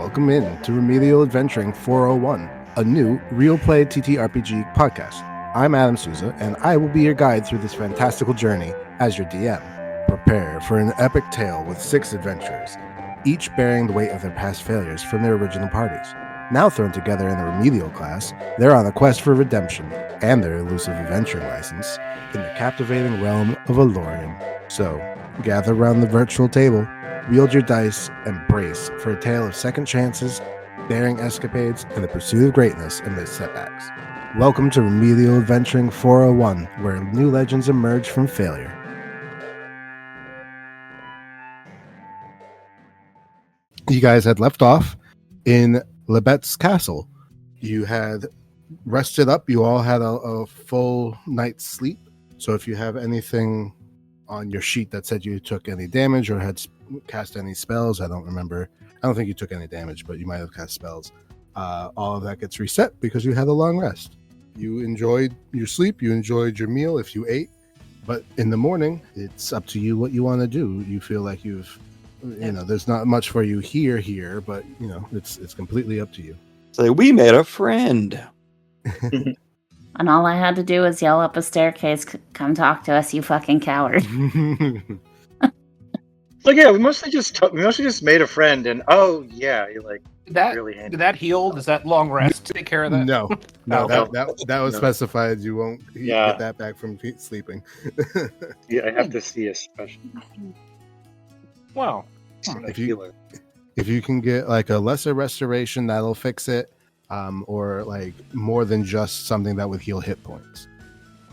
welcome in to Remedial Adventuring 401, a new real play TTRPG podcast. I'm Adam Souza, and I will be your guide through this fantastical journey as your DM. Prepare for an epic tale with 6 adventurers, each bearing the weight of their past failures from their original parties. Now thrown together in the remedial class, they're on a quest for redemption and their elusive adventuring license in the captivating realm of Alorium. So, gather around the virtual table, wield your dice, and brace for a tale of second chances, daring escapades, and the pursuit of greatness amidst setbacks. Welcome to Remedial Adventuring 401, where new legends emerge from failure. You guys had left off in Lebet's castle. You had rested up. You all had a full night's sleep. So if you have anything on your sheet that said you took any damage or had cast any spells, I don't remember. I don't think you took any damage, but you might have cast spells. All of that gets reset because you had a long rest. You enjoyed your sleep. You enjoyed your meal if you ate. But in the morning, it's up to you what you want to do. You feel like there's not much for you here, but it's completely up to you. So we made a friend. And all I had to do was yell up a staircase, come talk to us, you fucking coward. Look, yeah, we mostly just made a friend, and you're like really handy. Did that heal? Does that long rest take care of that? No, that was specified. You won't get that back from sleeping. Yeah, I have to see a special. Wow. If you can get like a lesser restoration, that'll fix it, or like more than just something that would heal hit points.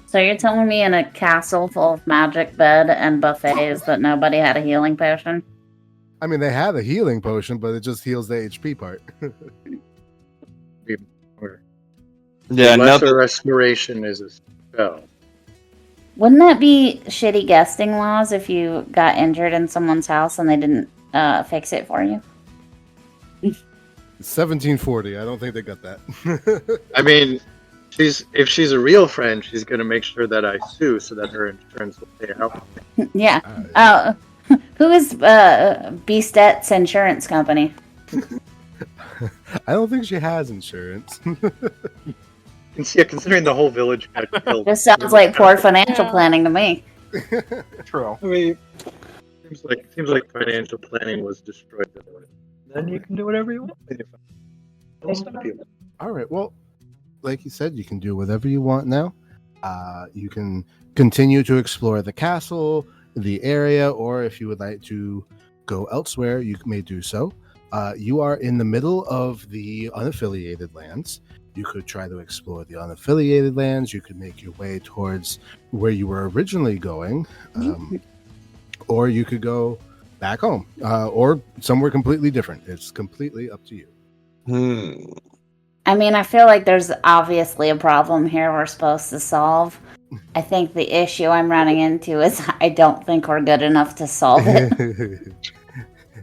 So you're telling me in a castle full of magic bed and buffets that nobody had a healing potion? I mean, they had a healing potion, but it just heals the HP part. Yeah, lesser restoration is a spell. Wouldn't that be shitty guesting laws if you got injured in someone's house and they didn't fix it for you? 1740. I don't think they got that. I mean, if she's a real friend, she's going to make sure that I sue so that her insurance will pay out. Yeah. Who is Beastette's insurance company? I don't think she has insurance. Yeah, considering the whole village got killed. This sounds like poor financial planning to me. True. I mean, seems like financial planning was destroyed. Then you can do whatever you want. All right. Well, like you said, you can do whatever you want now. You can continue to explore the castle, the area, or if you would like to go elsewhere, you may do so. You are in the middle of the unaffiliated lands. You could try to explore the unaffiliated lands. You could make your way towards where you were originally going, or you could go back home, or somewhere completely different. It's completely up to you. I mean, I feel like there's obviously a problem here we're supposed to solve. I think the issue I'm running into is I don't think we're good enough to solve it.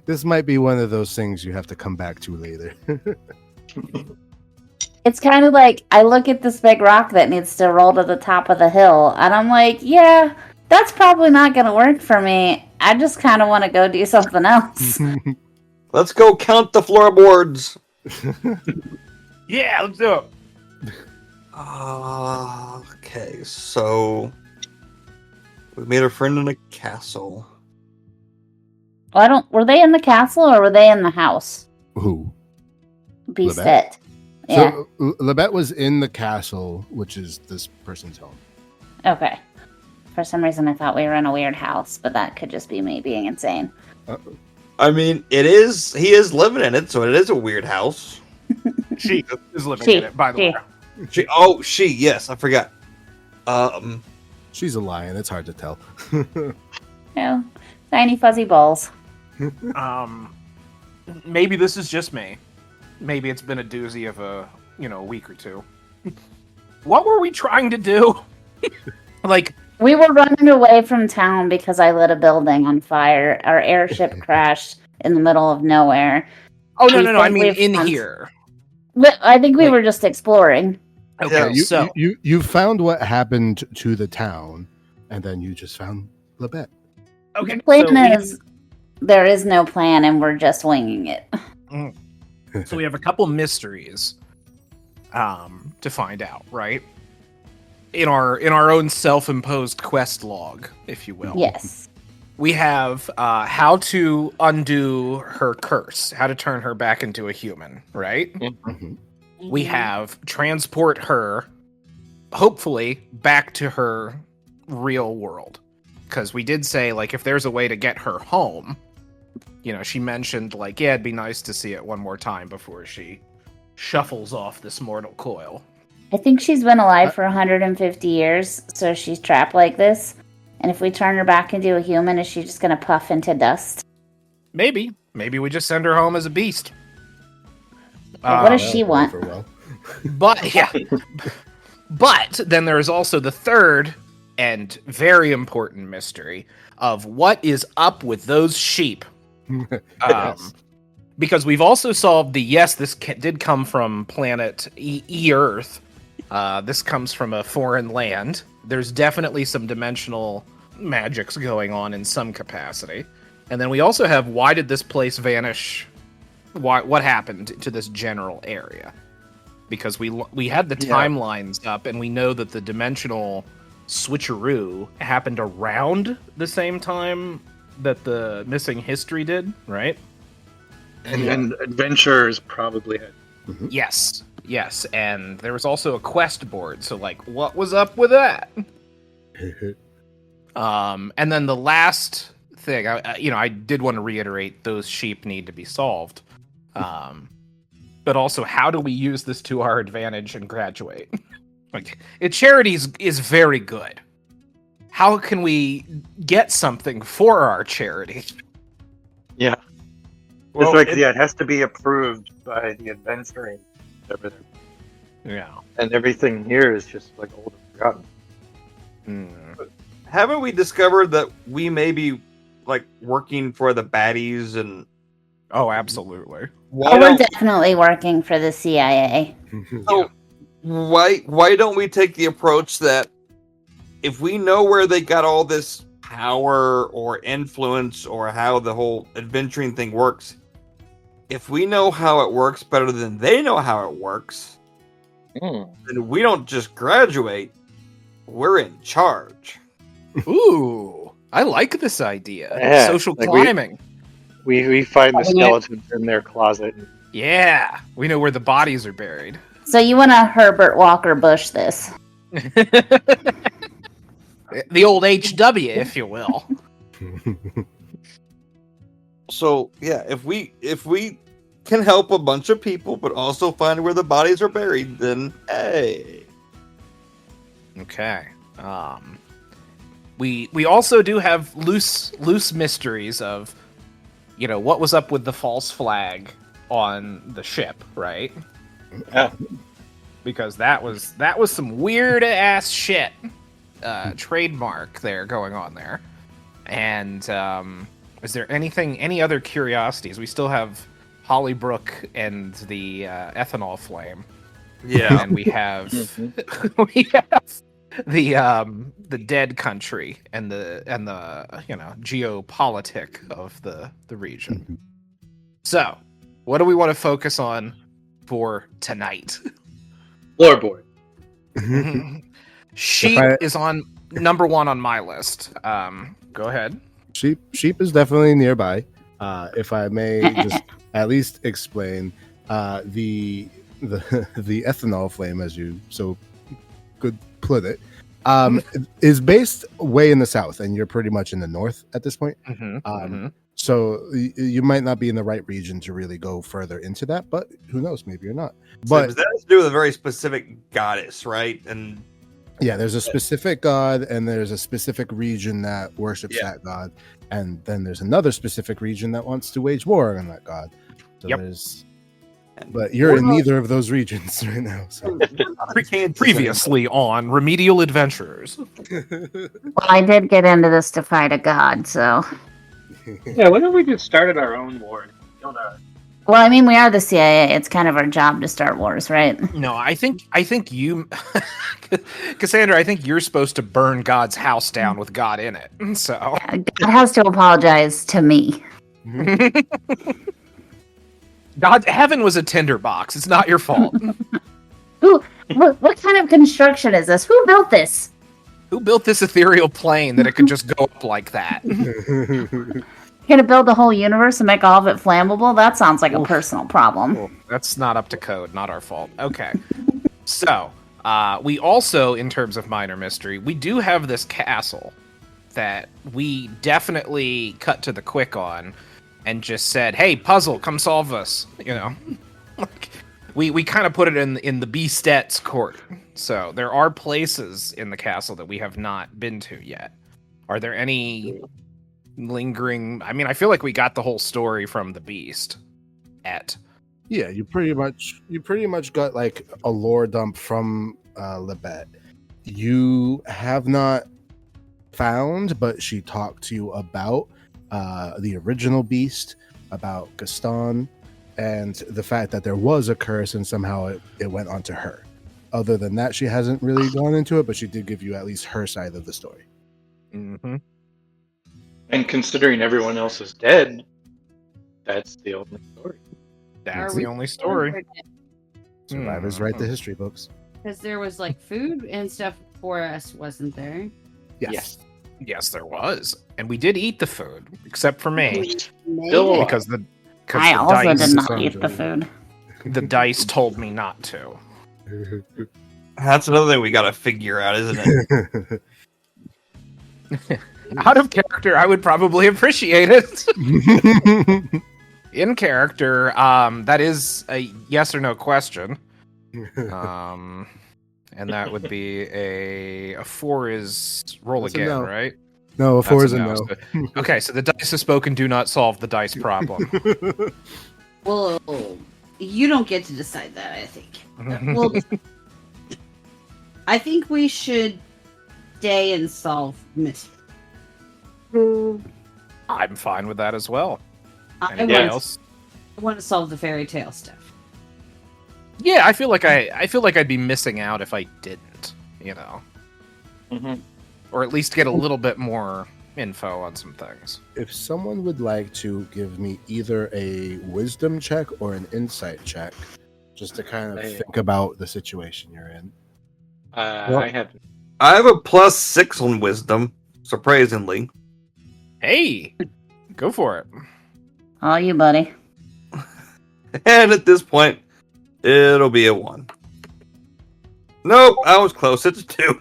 This might be one of those things you have to come back to later. It's kind of like I look at this big rock that needs to roll to the top of the hill, and I'm like, yeah, that's probably not going to work for me. I just kind of want to go do something else. Let's go count the floorboards. Yeah, let's do it. Okay, so we made a friend in a castle. Were they in the castle or were they in the house? Who? Beastet. Yeah. So Lebet was in the castle, which is this person's home. Okay. For some reason, I thought we were in a weird house, but that could just be me being insane. I mean, he is living in it, so it is a weird house. She is living in it, by the way. Yes, I forgot. She's a lion. It's hard to tell. Oh, tiny fuzzy balls. Maybe this is just me. Maybe it's been a doozy of a week or two. What were we trying to do? We were running away from town because I lit a building on fire. Our airship crashed in the middle of nowhere. Oh, no. I mean, in here. I think we were just exploring. Okay, yeah, you found what happened to the town, and then you just found Lebet. Okay. The plan is there is no plan, and we're just winging it. So we have a couple mysteries to find out, right? In our own self-imposed quest log, if you will. Yes. We have how to undo her curse, how to turn her back into a human, right? Mhm. We have transport her, hopefully, back to her real world. Because we did say, like, if there's a way to get her home, she mentioned, like, yeah, it'd be nice to see it one more time before she shuffles off this mortal coil. I think she's been alive for 150 years, so she's trapped like this. And if we turn her back into a human, is she just going to puff into dust? Maybe we just send her home as a beast. What does That she would want? work for well. But yeah, but then there is also the third and very important mystery of what is up with those sheep. Yes. Because we've also solved this did come from planet Earth. This comes from a foreign land. There's definitely some dimensional magics going on in some capacity. And then we also have, why did this place vanish? What happened to this general area? Because we had the timelines up, and we know that the dimensional switcheroo happened around the same time that the missing history did, right? And adventurers probably had. Yes, and there was also a quest board, so, like, what was up with that? And then the last thing, I did want to reiterate, those sheep need to be solved. But also, how do we use this to our advantage and graduate? Like, charity is very good. How can we get something for our charity? Yeah. Well, it has to be approved by the adventuring. Everything. Yeah. And everything here is just like old and forgotten. Haven't we discovered that we may be like working for the baddies and Oh, absolutely. We're definitely working for the CIA. So why don't we take the approach that if we know where they got all this power or influence or how the whole adventuring thing works, if we know how it works better than they know how it works, then we don't just graduate, we're in charge. Ooh, I like this idea. Yeah, Social like climbing. We find the skeletons in their closet. Yeah, we know where the bodies are buried. So you want to Herbert Walker Bush this? The old HW, if you will. So yeah, if we can help a bunch of people, but also find where the bodies are buried, then hey. Okay. We also do have loose mysteries of, what was up with the false flag on the ship, right? Yeah. Because that was some weird ass shit. Trademark there going on there. And is there any other curiosities? We still have Hollybrook and the ethanol flame. Yeah. And we have the dead country and the geopolitic of the region. So, what do we want to focus on for tonight? Floorboard. Sheep is on number 1 on my list. Go ahead. Sheep is definitely nearby. If I may just at least explain, the ethanol flame, as you so good put it, is based way in the south, and you're pretty much in the north at this point. So you might not be in the right region to really go further into that, but who knows? Maybe you're not. But that has to do with a very specific goddess, right? And yeah, there's a specific god, and there's a specific region that worships that god, and then there's another specific region that wants to wage war on that god. So but you're in neither of those regions right now. So. Previously on Remedial Adventurers. Well, I did get into this to fight a god, so. Yeah, why don't we just started our own war? Well, I mean, we are the CIA. It's kind of our job to start wars, right? No, I think you, Cassandra. I think you're supposed to burn God's house down with God in it. So God has to apologize to me. God, heaven was a tinderbox. It's not your fault. What kind of construction is this? Who built this? Who built this ethereal plane that it could just go up like that? Gonna build the whole universe and make all of it flammable? That sounds like a personal problem. Well, that's not up to code, not our fault. Okay. So, we also, in terms of minor mystery, we do have this castle that we definitely cut to the quick on and just said, hey, puzzle, come solve us. You know? Like, we kind of put it in the Beastet's court. So there are places in the castle that we have not been to yet. Are there any lingering... I mean, I feel like we got the whole story from the Beast. Yeah, you pretty much got like a lore dump from Libet. You have not found, but she talked to you about the original Beast, about Gaston, and the fact that there was a curse and somehow it went onto her. Other than that, she hasn't really gone into it, but she did give you at least her side of the story. Mm-hmm. And considering everyone else is dead, that's the only story. That's Are the we only story. Survivors write the history books. Because there was like food and stuff for us, wasn't there? Yes. Yes, there was. And we did eat the food, except for me. Still alive. Because the I also dice, did not eat the food. the dice told me not to. That's another thing we got to figure out, isn't it? Out of character, I would probably appreciate it. In character, that is a yes or no question. And that would be a 4 is roll That's a again, no. right? No, a 4 That's is a no. no. So- okay, so the dice have spoken do not solve the dice problem. Well, you don't get to decide that, I think. Well, I think we should stay and solve mystery. I'm fine with that as well. I Anybody want, else? I want to solve the fairy tale stuff. Yeah, I feel like I'd be missing out if I didn't, you know. Mm-hmm. Or at least get a little bit more info on some things. If someone would like to give me either a wisdom check or an insight check, just to kind of think about the situation you're in. I have. I have a +6 on wisdom, surprisingly. Hey, go for it. Oh, you, buddy. And at this point, it'll be a 1. Nope, I was close. It's a 2.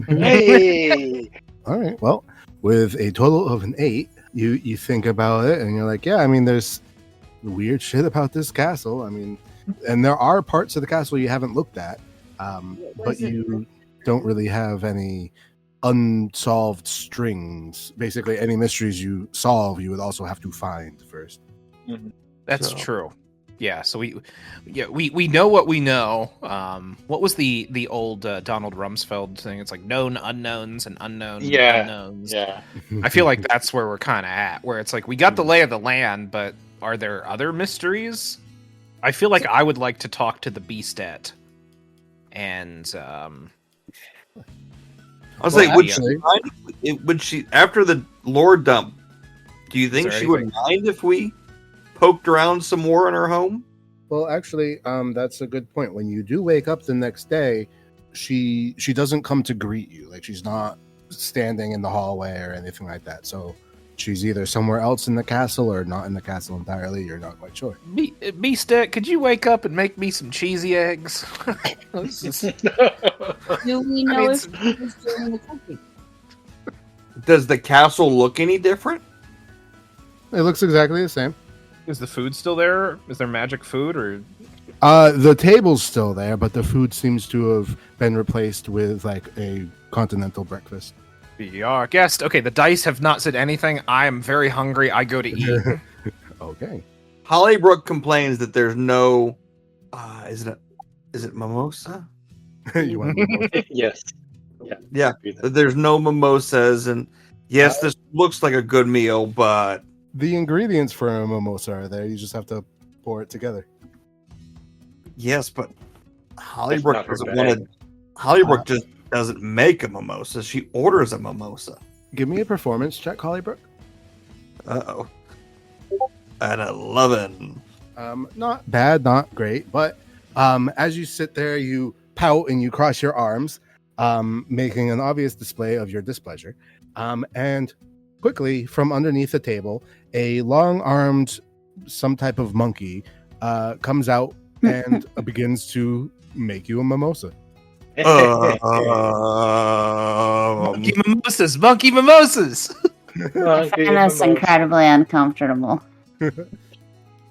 Hey! All right. Well, with a total of an 8, you think about it and you're like, yeah, I mean, there's weird shit about this castle. I mean, and there are parts of the castle you haven't looked at, but you don't really have any unsolved strings. Basically, any mysteries you solve, you would also have to find first. That's So- true. Yeah, so we know what we know. What was the old Donald Rumsfeld thing? It's like known unknowns and unknown unknowns. Yeah. I feel like that's where we're kind of at, where it's like we got the lay of the land, but are there other mysteries? I feel like I would like to talk to the Beastet, and I was like, Well, would actually- would she after the lore dump? Do you think there she would anything- mind if we poked around some more in her home? Well, actually, that's a good point. When you do wake up the next day, she doesn't come to greet you. Like, she's not standing in the hallway or anything like that. So she's either somewhere else in the castle or not in the castle entirely. You're not quite sure. Beastet, could you wake up and make me some cheesy eggs? This is- Do we know mean, if she's doing the cooking? Does the castle look any different? It looks exactly the same. Is the food still there? Is there magic food or? The table's still there, but the food seems to have been replaced with like a continental breakfast. Be our guest. Okay, the dice have not said anything. I am very hungry. I go to eat. Okay. Hollybrook complains that there's no. Is it mimosa? You want to Yes. Yeah, that there's no mimosas, and yes, this looks like a good meal, but The ingredients for a mimosa are there. You just have to pour it together. yes, but not Hollybrook her doesn't bag. want to. Hollybrook just doesn't make a mimosa. She orders a mimosa. Give me a performance check, Hollybrook. Uh-oh. An 11. Not bad, not great, but as you sit there, you pout and you cross your arms, making an obvious display of your displeasure. And quickly, from underneath the table, a long-armed, some type of monkey comes out and begins to make you a mimosa. Monkey mimosas, monkey mimosas. I find this incredibly uncomfortable.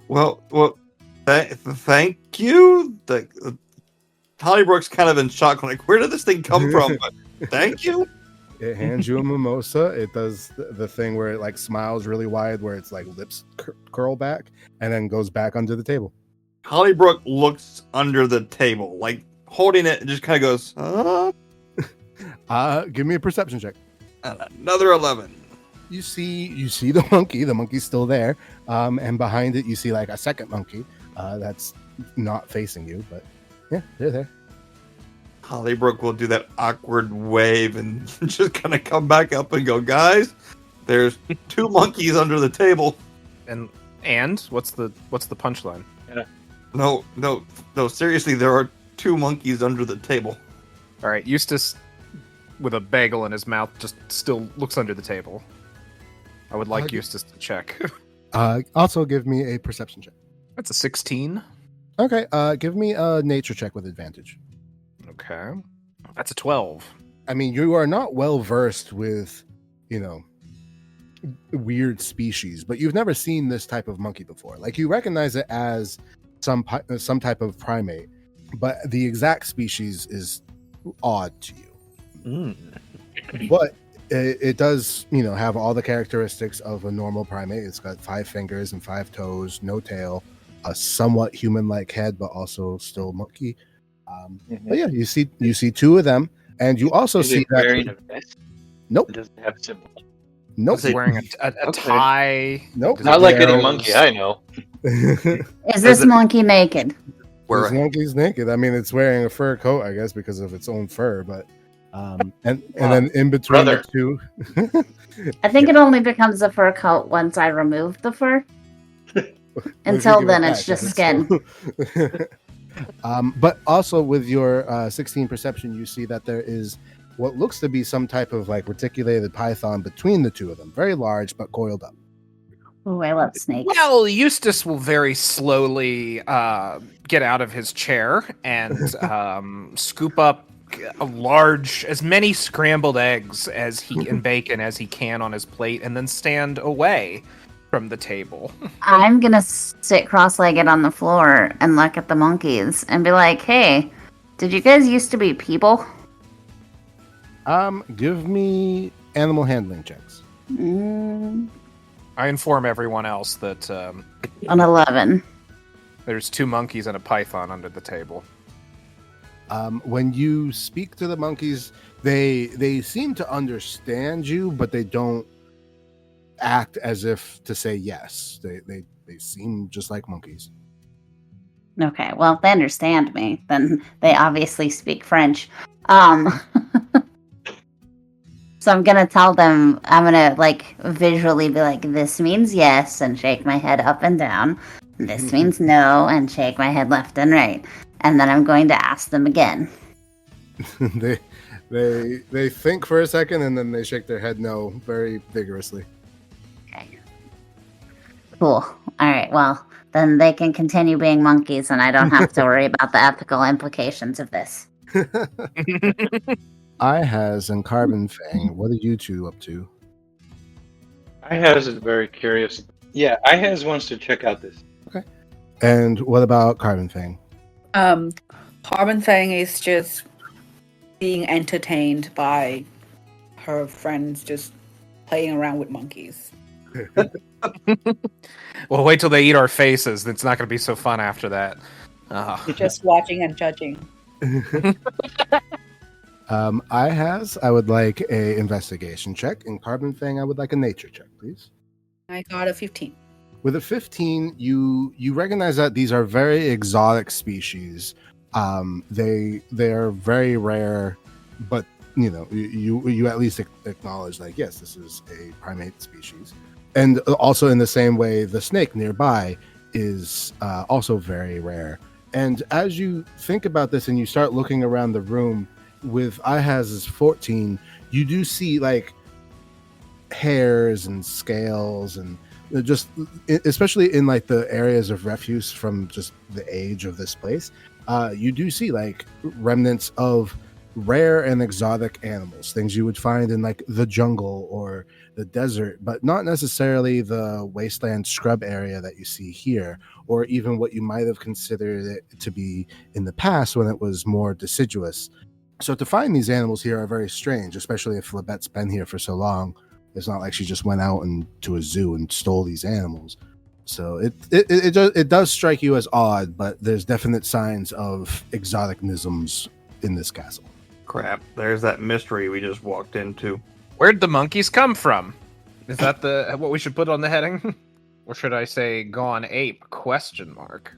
Well, thank you. Hollybrook's kind of in shock, like, where did this thing come from? But thank you. It hands you a mimosa. It does the thing where it like smiles really wide, where it's like lips curl back, and then goes back under the table. Hollybrook looks under the table, like holding it, and just kind of goes, Give me a perception check. Another 11. You see the monkey. The monkey's still there, and behind it you see like a second monkey that's not facing you, but yeah, they're there. Hollybrook will do that awkward wave and just kind of come back up and go, guys, there's 2 monkeys under the table. And what's the punchline? No, seriously, there are 2 monkeys under the table. All right, Eustace, with a bagel in his mouth, just still looks under the table. I would like Eustace to check. Also, give me a perception check. That's a 16. Okay, give me a nature check with advantage. Okay, that's a 12. I mean, you are not well versed with, weird species, but you've never seen this type of monkey before. Like, you recognize it as some type of primate, but the exact species is odd to you. But it does, have all the characteristics of a normal primate. It's got 5 fingers and 5 toes, no tail, a somewhat human-like head, but also still monkey. But yeah, you see 2 of them, and you also see that. Wearing a vest? Nope. It doesn't have a symbol. Nope. He's wearing a tie. Nope. Does Not it like wear- any monkey I know. Is this monkey naked? This monkey's naked. I mean, it's wearing a fur coat, I guess, because of its own fur. But and then in between Brother. the 2, I think it only becomes a fur coat once I remove the fur. Until then, it's just skin. But also with your 16 perception, you see that there is what looks to be some type of like reticulated python between the 2 of them, very large but coiled up. Oh, I love snakes. Well, Eustace will very slowly get out of his chair and scoop up as many scrambled eggs and bacon as he can on his plate, and then stand away from the table. I'm gonna sit cross-legged on the floor and look at the monkeys and be like, "Hey, did you guys used to be people?" Give me animal handling checks. I inform everyone else that An 11. there's 2 monkeys and a python under the table. When you speak to the monkeys, they seem to understand you, but they don't act as if to say yes. They seem just like monkeys. Okay, well, if they understand me, then they obviously speak French. So I'm gonna tell them, I'm gonna like visually be like, this means yes, and shake my head up and down. This means no, and shake my head left and right. And then I'm going to ask them again. They think for a second, and then they shake their head no very vigorously. Okay. Cool. All right, well, then they can continue being monkeys, and I don't have to worry about the ethical implications of this. Ihaz and Carbon Fang, what are you 2 up to? Ihaz is very curious. Yeah, Ihaz wants to check out this. Okay. And what about Carbon Fang? Carbon Fang is just being entertained by her friends just playing around with monkeys. Well, wait till they eat our faces. It's not going to be so fun after that. Just watching and judging. I would like a investigation check, and Carbon Fang, I would like a nature check, please. I got a 15. With a 15, you recognize that these are very exotic species. They are very rare, but you at least acknowledge like, yes, this is a primate species. And also in the same way, the snake nearby is also very rare. And as you think about this and you start looking around the room with Ihaz's 14, you do see like hairs and scales and just especially in like the areas of refuse from just the age of this place, you do see like remnants of rare and exotic animals, things you would find in like the jungle or the desert, but not necessarily the wasteland scrub area that you see here, or even what you might have considered it to be in the past when it was more deciduous. So to find these animals here are very strange, especially if Labette's been here for so long. It's not like she just went out and to a zoo and stole these animals. So it does strike you as odd, but there's definite signs of exoticisms in this castle. Crap, there's that mystery we just walked into. Where'd the monkeys come from? Is that the what we should put on the heading? Or should I say gone ape, question mark?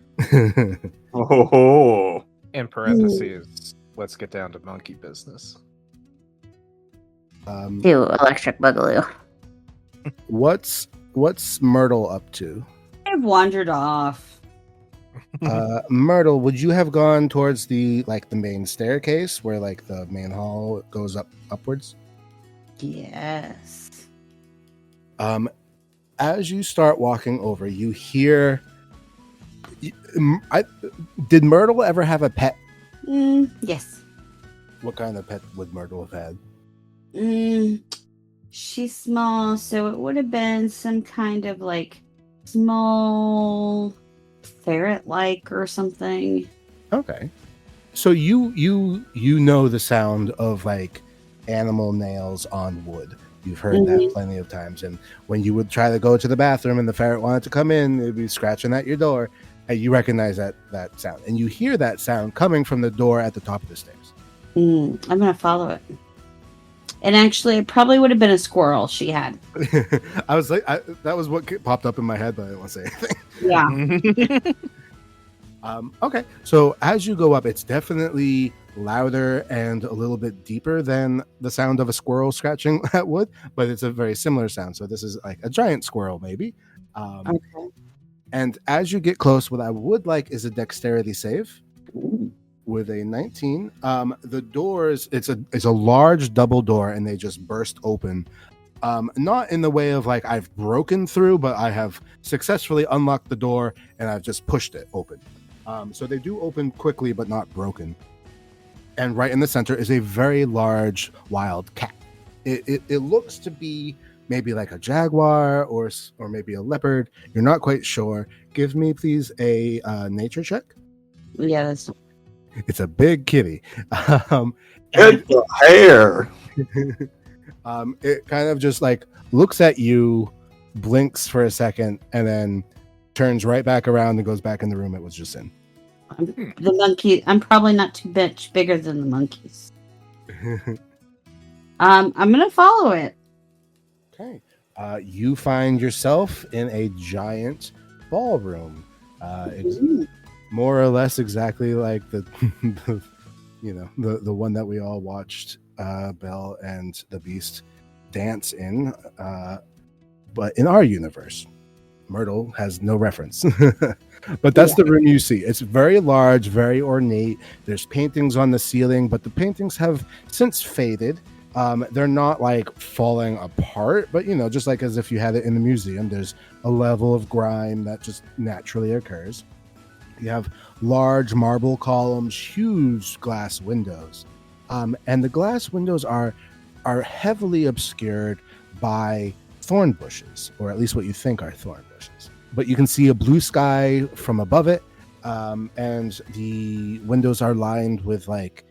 Oh, In parentheses, let's get down to monkey business. Do electric boogaloo. What's Myrtle up to? I've wandered off. Myrtle, would you have gone towards the main staircase where like the main hall goes upwards? Yes. As you start walking over, you hear. Did Myrtle ever have a pet? Yes. What kind of pet would Myrtle have had? She's small, so it would have been some kind of like small ferret-like or something. Okay. So you know the sound of like animal nails on wood. You've heard that plenty of times. And when you would try to go to the bathroom and the ferret wanted to come in, it'd be scratching at your door. And you recognize that sound. And you hear that sound coming from the door at the top of the stairs. I'm going to follow it. And actually, it probably would have been a squirrel she had. I was like, that was what popped up in my head, but I didn't want to say Yeah. Okay. So as you go up, it's definitely louder and a little bit deeper than the sound of a squirrel scratching at wood, but it's a very similar sound. So this is like a giant squirrel, maybe. Okay. And as you get close, what I would like is a dexterity save. With a 19, the doors, it's a large double door and they just burst open. Not in the way of like I've broken through, but I have successfully unlocked the door and I've just pushed it open. So they do open quickly, but not broken. And right in the center is a very large wild cat. It looks to be maybe like a jaguar or maybe a leopard. You're not quite sure. Give me please a nature check. Yeah, that's. It's a big kitty. Get the hair. It kind of just like looks at you, blinks for a second, and then turns right back around and goes back in the room it was just in. The monkey. I'm probably not too much bigger than the monkeys. I'm gonna follow it. Okay. You find yourself in a giant ballroom. More or less exactly like the one that we all watched Belle and the Beast dance in, but in our universe, Myrtle has no reference. But that's the room you see. It's very large, very ornate. There's paintings on the ceiling, but the paintings have since faded. They're not like falling apart, but just like as if you had it in the museum, there's a level of grime that just naturally occurs. You have large marble columns, huge glass windows, and the glass windows are heavily obscured by thorn bushes, or at least what you think are thorn bushes. But you can see a blue sky from above it, and the windows are lined with like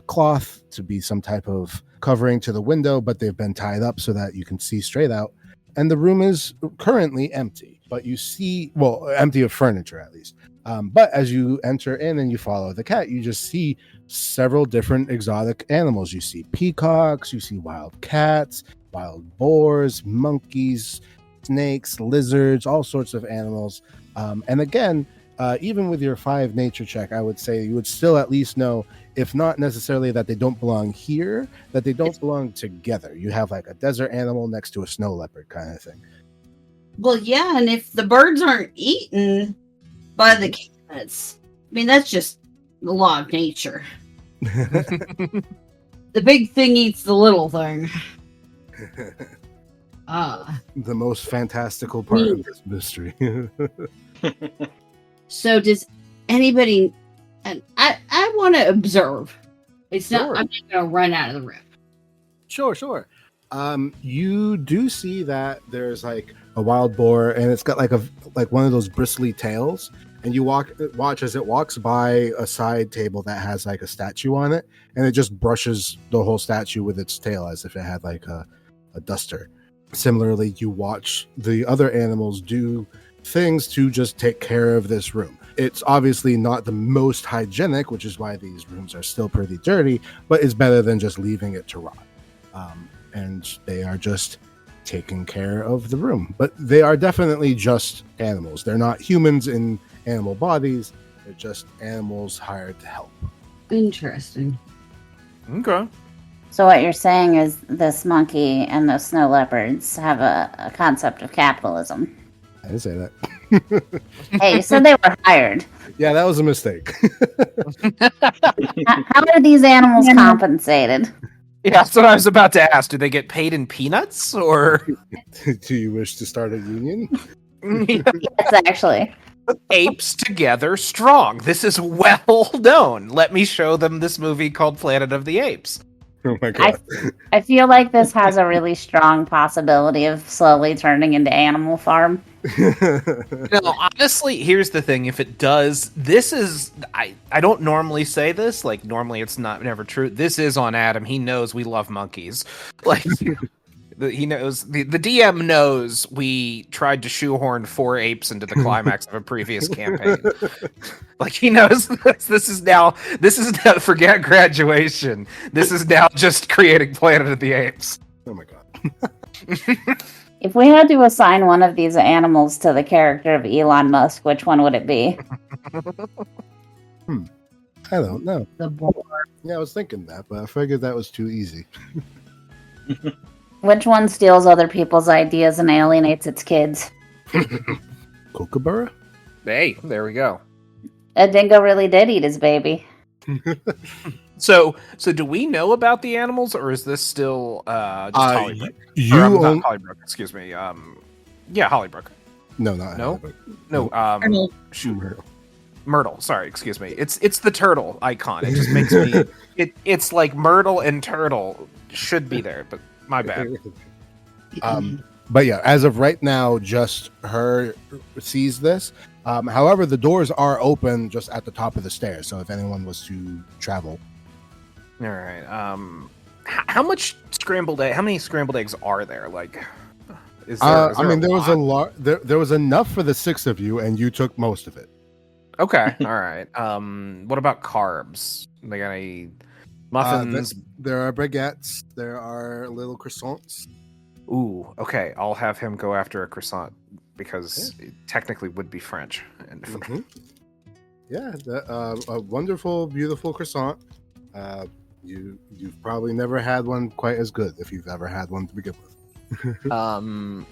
cloth to be some type of covering to the window, but they've been tied up so that you can see straight out. And the room is currently empty, but you see, empty of furniture at least. But as you enter in and you follow the cat, you just see several different exotic animals. You see peacocks, you see wild cats, wild boars, monkeys, snakes, lizards, all sorts of animals. And again, even with your 5 nature check, I would say you would still at least know, if not necessarily that they don't belong here, that they don't belong together. You have like a desert animal next to a snow leopard kind of thing. Well, yeah, and if the birds aren't eaten, by the cats. I mean, that's just the law of nature. The big thing eats the little thing. The most fantastical part of this mystery. So does anybody? And I want to observe. It's not. Sure. I'm not going to run out of the room. Sure. You do see that there's like a wild boar, and it's got like one of those bristly tails. And you watch as it walks by a side table that has like a statue on it, and it just brushes the whole statue with its tail as if it had like a duster. Similarly, you watch the other animals do things to just take care of this room. It's obviously not the most hygienic, which is why these rooms are still pretty dirty, but it's better than just leaving it to rot. And they are just taking care of the room. But they are definitely just animals. They're not humans in animal bodies. They're just animals hired to help. Interesting. Okay. So what you're saying is this monkey and those snow leopards have a concept of capitalism. I didn't say that. Hey, you said they were hired. Yeah, that was a mistake. How are these animals compensated? Yeah, that's what I was about to ask. Do they get paid in peanuts or Do you wish to start a union? Yes, actually. apes together strong? This is well known. Let me show them this movie called Planet of the Apes. Oh my god. I feel like this has a really strong possibility of slowly turning into Animal Farm. No, honestly, here's the thing. If it does, this is I don't normally say this, like normally it's never true. This is on Adam. He knows we love monkeys. Like he knows the DM knows we tried to shoehorn 4 apes into the climax of a previous campaign. Like he knows this is now forget graduation. This is now just creating Planet of the Apes. Oh my god. If we had to assign one of these animals to the character of Elon Musk, which one would it be? I don't know. The boar. Yeah, I was thinking that, but I figured that was too easy. Which one steals other people's ideas and alienates its kids? Kookaburra? Hey, there we go. A dingo really did eat his baby. So do we know about the animals, or is this still just Hollybrook? Not Hollybrook, excuse me. Yeah, Hollybrook. No, not No? Hollybrook. No, shoot, Myrtle. Sorry, excuse me. It's the turtle icon. It just makes me. It's like Myrtle and Turtle should be there, but my bad. But yeah, as of right now, just her sees this. However, the doors are open just at the top of the stairs, so if anyone was to travel. All right. How much scrambled egg? How many scrambled eggs are there? Like, is there? I mean, there was a lot. There was enough for the 6 of you, and you took most of it. Okay. All right. What about carbs? They got any muffins? There are baguettes. There are little croissants. Ooh. Okay. I'll have him go after a croissant because it technically would be French. And Yeah, a wonderful, beautiful croissant. You've probably never had one quite as good if you've ever had one to begin with.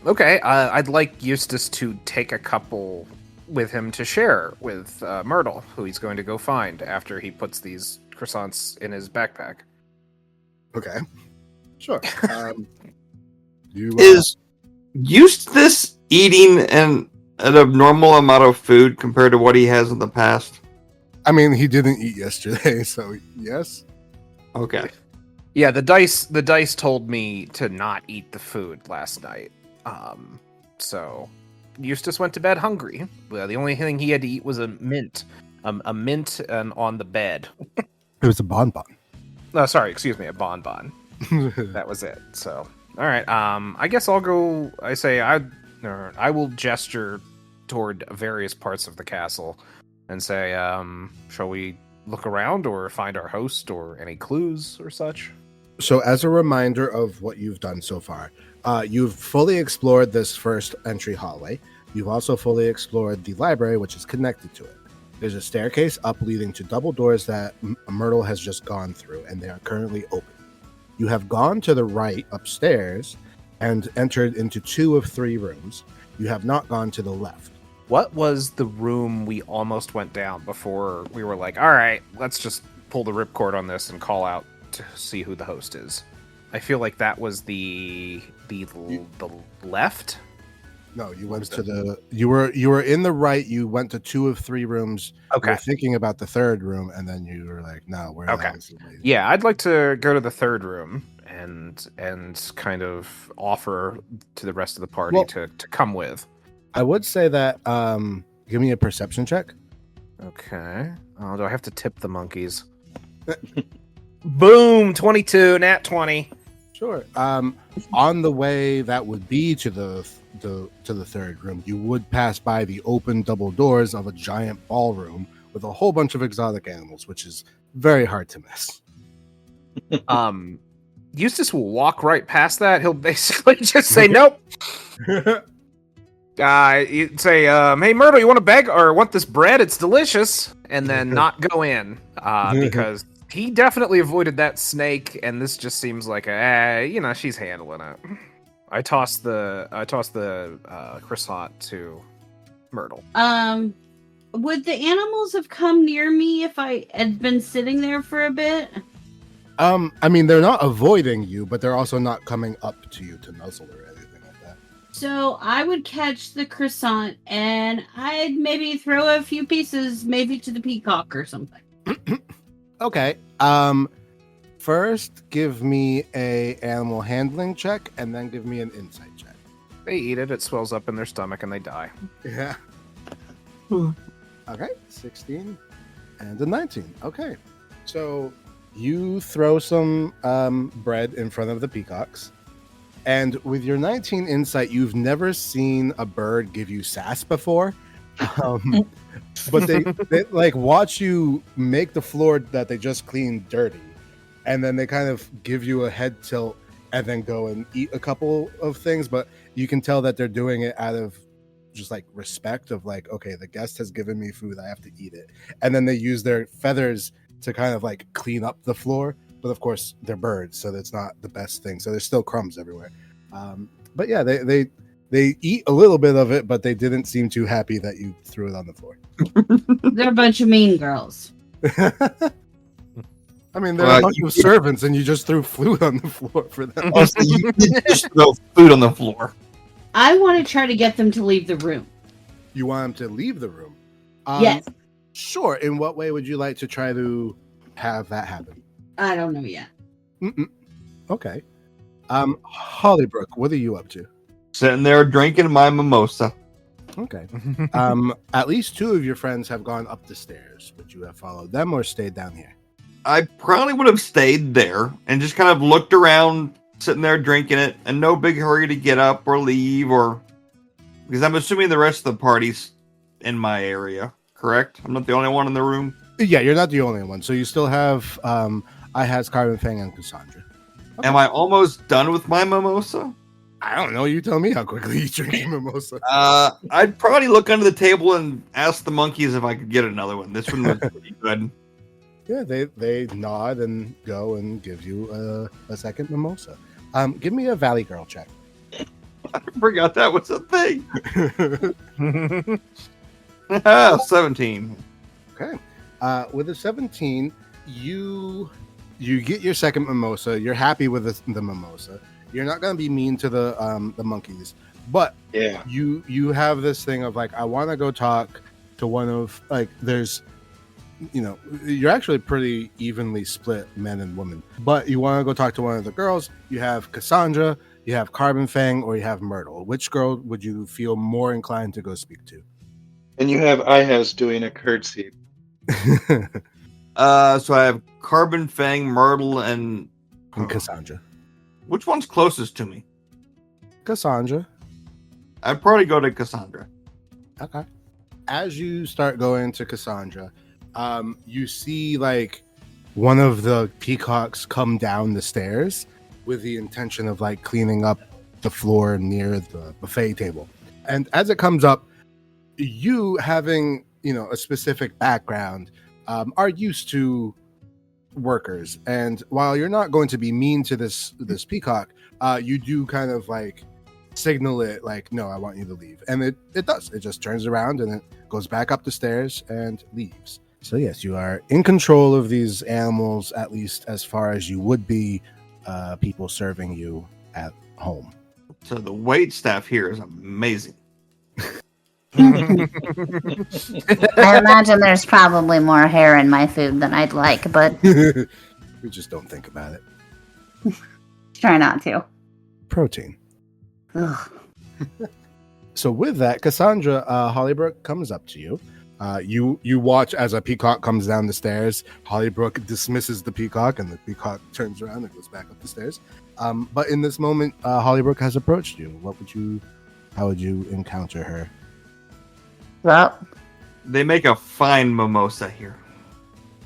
Okay. I'd like Eustace to take a couple with him to share with Myrtle, who he's going to go find after he puts these croissants in his backpack. Okay, sure. Is Eustace eating an abnormal amount of food compared to what he has in the past? I mean, he didn't eat yesterday, so yes. Okay. Yeah, the dice told me to not eat the food last night. So Eustace went to bed hungry. Well, the only thing he had to eat was a mint and on the bed. It was a bonbon. No, sorry, excuse me, a bonbon. That was it. So, all right. I guess I'll go. I will gesture toward various parts of the castle and say, shall we look around or find our host or any clues or such? So, as a reminder of what you've done so far, you've fully explored this first entry hallway. You've also fully explored the library, which is connected to it. There's a staircase up leading to double doors that Myrtle has just gone through, and they are currently open. You have gone to the right upstairs and entered into 2 of 3 rooms. You have not gone to the left. What was the room we almost went down before we were like, all right, let's just pull the ripcord on this and call out to see who the host is? I feel like that was the left. No, you went to the. You were in the right. You went to 2 of 3 rooms. Okay. You were thinking about the 3rd room, and then you were like, "No, where Okay. else is it?" Yeah, I'd like to go to the 3rd room and kind of offer to the rest of the party Well- to come with. I would say that. Give me a perception check. Okay. Oh, do I have to tip the monkeys? Boom! 22, nat 20. Sure. On the way that would be to the 3rd room, you would pass by the open double doors of a giant ballroom with a whole bunch of exotic animals, which is very hard to miss. Eustace will walk right past that. He'll basically just say, nope. You'd say, hey, Myrtle, you want a bag or want this bread? It's delicious. And then not go in because he definitely avoided that snake. And this just seems like she's handling it. I tossed the croissant to Myrtle. Would the animals have come near me if I had been sitting there for a bit? I mean, they're not avoiding you, but they're also not coming up to you to nuzzle or anything like that. So I would catch the croissant and I'd maybe throw a few pieces maybe to the peacock or something. Okay. First, give me a animal handling check, and then give me an insight check. They eat it, it swells up in their stomach, and they die. Yeah. Okay, 16 and a 19. Okay. So you throw some bread in front of the peacocks, and with your 19 insight, you've never seen a bird give you sass before. But they like watch you make the floor that they just cleaned dirty, and then they kind of give you a head tilt and then go and eat a couple of things. But you can tell that they're doing it out of just like respect of like, okay, the guest has given me food, I have to eat it. And then they use their feathers to kind of like clean up the floor. But of course, they're birds, so that's not the best thing. So there's still crumbs everywhere. But yeah, they eat a little bit of it, but they didn't seem too happy that you threw it on the floor. They're a bunch of mean girls. I mean, they're a bunch of servants, and you just threw food on the floor for them. Also, you just throw food on the floor. I want to try to get them to leave the room. You want them to leave the room? Yes. Sure. In what way would you like to try to have that happen? I don't know yet. Okay. Hollybrook, what are you up to? Sitting there drinking my mimosa. Okay. At least 2 of your friends have gone up the stairs. Would you have followed them or stayed down here? I probably would have stayed there and just kind of looked around, sitting there drinking it, and no big hurry to get up or leave, or because I'm assuming the rest of the party's in my area, correct? I'm not the only one in the room. Yeah, you're not the only one. So you still have I has Carbon Fang and Cassandra. Okay. Am I almost done with my mimosa? I don't know. You tell me how quickly you drink your mimosa. I'd probably look under the table and ask the monkeys if I could get another one. This one was pretty good. Yeah, they nod and go and give you a second mimosa. Give me a Valley Girl check. I forgot that was a thing. 17. Okay. With a 17, you get your second mimosa. You're happy with the mimosa. You're not going to be mean to the monkeys, but Yeah. you have this thing of like, I want to go talk to one of like, there's, you're actually pretty evenly split men and women, but you want to go talk to one of the girls. You have Cassandra, you have Carbon Fang, or you have Myrtle. Which girl would you feel more inclined to go speak to? And you have Ihaz doing a curtsy. So I have Carbon Fang, Myrtle, and Cassandra. Which one's closest to me? Cassandra. I'd probably go to Cassandra. Okay. As you start going to Cassandra, you see like one of the peacocks come down the stairs with the intention of like cleaning up the floor near the buffet table. And as it comes up, you having, a specific background, are used to workers. And while you're not going to be mean to this peacock, you do kind of like signal it like, no, I want you to leave. And it does. It just turns around and it goes back up the stairs and leaves. So yes, you are in control of these animals, at least as far as you would be people serving you at home. So the wait staff here is amazing. I imagine there's probably more hair in my food than I'd like, but We just don't think about it. try not to. Protein. Ugh. So with that, Cassandra, Hollybrook comes up to you. You watch as a peacock comes down the stairs. Hollybrook dismisses the peacock, and the peacock turns around and goes back up the stairs. But in this moment, Hollybrook has approached you. How would you encounter her? Well, They make a fine mimosa here.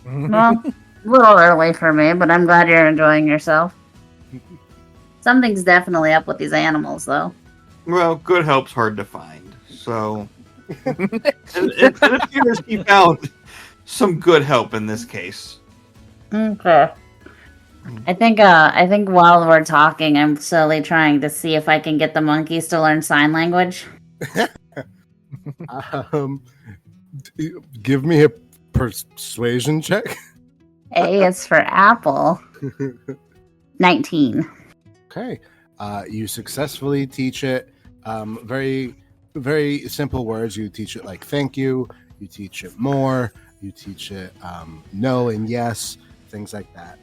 well, a little early for me, but I'm glad you're enjoying yourself. Something's definitely up with these animals, though. Well, good help's hard to find, so it appears he found some good help in this case. Okay. I think while we're talking, I'm slowly trying to see if I can get the monkeys to learn sign language. Give me a persuasion check. A is for apple. 19. Okay. You successfully teach it very, very simple words. You teach it like thank you. You teach it more. You teach it no and yes, things like that.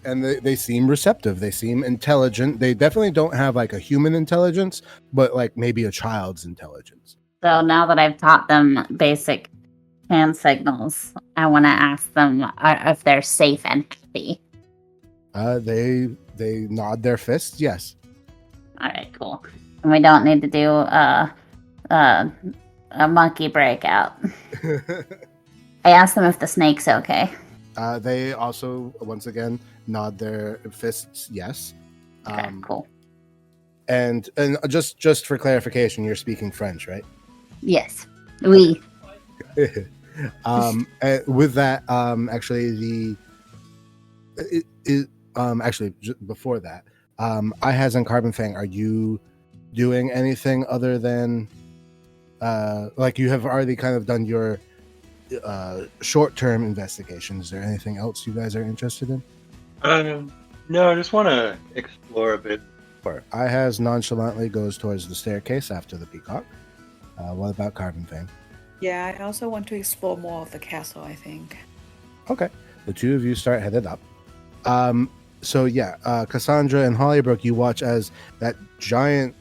And they seem receptive. They seem intelligent. They definitely don't have like a human intelligence, but like maybe a child's intelligence. So now that I've taught them basic hand signals, I want to ask them if they're safe and happy. They nod their fists. Yes. All right, cool. And we don't need to do a monkey breakout. I asked them if the snake's okay. They also, once again, nod their fists. Yes. Okay, cool. And just for clarification, you're speaking French, right? Yes. Oui. With that, actually, before that, I has and Carbon Fang, are you doing anything other than like you have already kind of done your short-term investigation? Is there anything else you guys are interested in? No, I just want to explore a bit. I has nonchalantly goes towards the staircase after the peacock. What about Carbon Fang? Yeah, I also want to explore more of the castle, I think. Okay. The two of you start headed up. So yeah, Cassandra and Hollybrook, you watch as that giant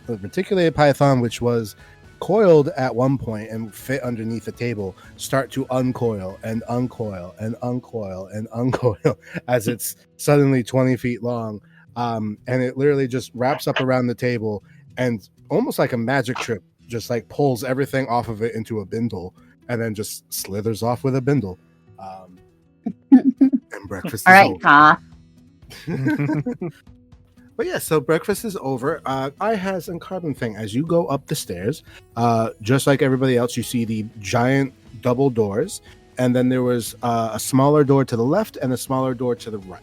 reticulated python, which was coiled at one point and fit underneath a table, start to uncoil and uncoil and uncoil and uncoil as it's suddenly 20 feet long. And it literally just wraps up around the table and almost like a magic trip, just like pulls everything off of it into a bindle and then just slithers off with a bindle. And breakfast All is right, over. Pa. But yeah, so breakfast is over. I has and Carbon Thing, as you go up the stairs, just like everybody else, you see the giant double doors, and then there was a smaller door to the left and a smaller door to the right.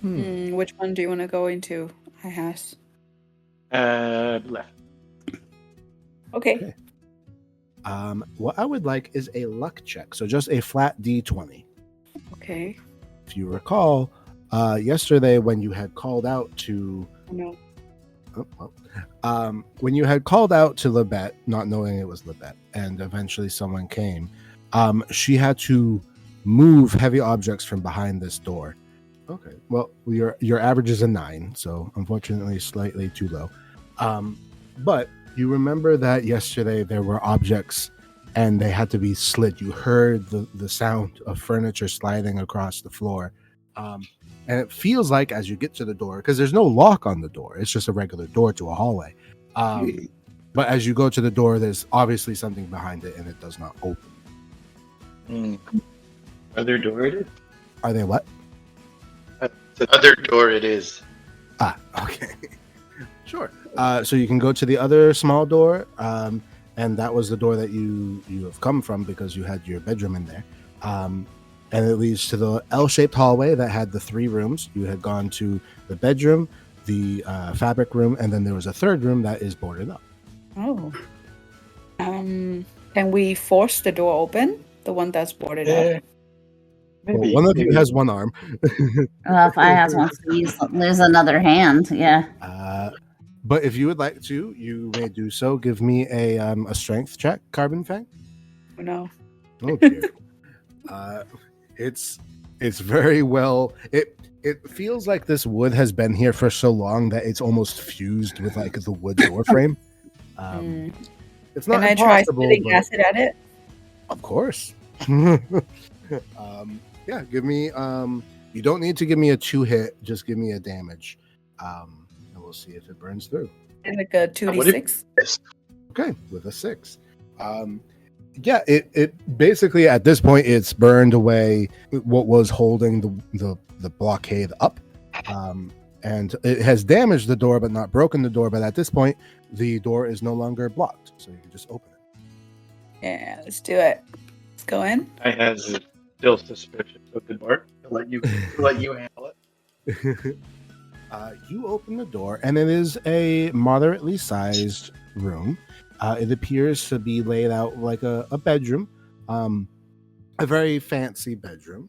Which one do you want to go into? I has. Left. Okay. What I would like is a luck check, so just a flat D20. Okay. If you recall, yesterday when you had called out to No. when you had called out to Libet, not knowing it was Libet, and eventually someone came, she had to move heavy objects from behind this door. Okay, well, your average is a 9, so unfortunately slightly too low. But you remember that yesterday there were objects and they had to be slid. You heard the sound of furniture sliding across the floor. And it feels like as you get to the door, because there's no lock on the door, it's just a regular door to a hallway. But as you go to the door, there's obviously something behind it and it does not open. Other door it is? Are they what? The other door it is. Ah, okay. Sure. So you can go to the other small door, and that was the door that you have come from because you had your bedroom in there. And it leads to the L-shaped hallway that had the 3 rooms. You had gone to the bedroom, the fabric room, and then there was a third room that is boarded up. Oh. Can we force the door open? The one that's boarded up? Well, Maybe one of you maybe- has one arm. Well, if I have to lose another hand, yeah. But if you would like to, you may do so. Give me a strength check, Carbon Fang. Oh, no. Oh dear. It's very well. It feels like this wood has been here for so long that it's almost fused with like the wood door frame. It's not Can I try impossible, spitting but acid at it? of course. Yeah, give me. You don't need to give me a 2-hit. Just give me a damage, and we'll see if it burns through. And like a 2d6? Okay, with a 6. Yeah, it basically at this point it's burned away what was holding the blockade up, and it has damaged the door but not broken the door. But at this point, the door is no longer blocked, so you can just open it. Yeah, let's do it. Let's go in. I have still suspicious of the door. I'll let you handle it. You open the door, and it is a moderately sized room. It appears to be laid out like a bedroom, a very fancy bedroom.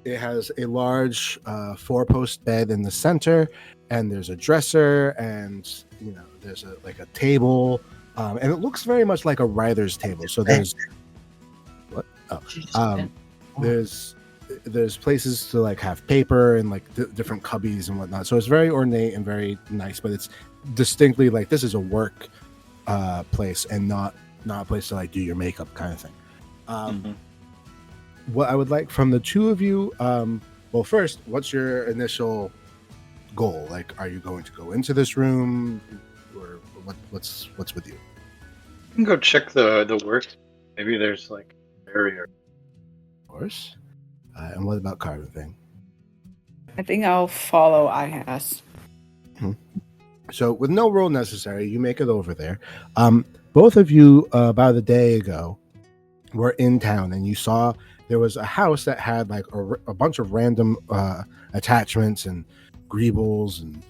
It has a large 4-post bed in the center, and there's a dresser, and there's a table, and it looks very much like a writer's table. So there's what? Oh, there's places to like have paper and like different cubbies and whatnot. So it's very ornate and very nice, but it's distinctly like this is a work place and not a place to like do your makeup kind of thing. What I would like from the two of you, well, first, what's your initial goal? Like, are you going to go into this room, or what's with you? You can go check the work. Maybe there's like a barrier. Of course. And what about Carbon Thing? I think I'll follow IHAS. So with no roll necessary, you make it over there. Both of you, about a day ago, were in town, and you saw there was a house that had like a bunch of random attachments and greebles and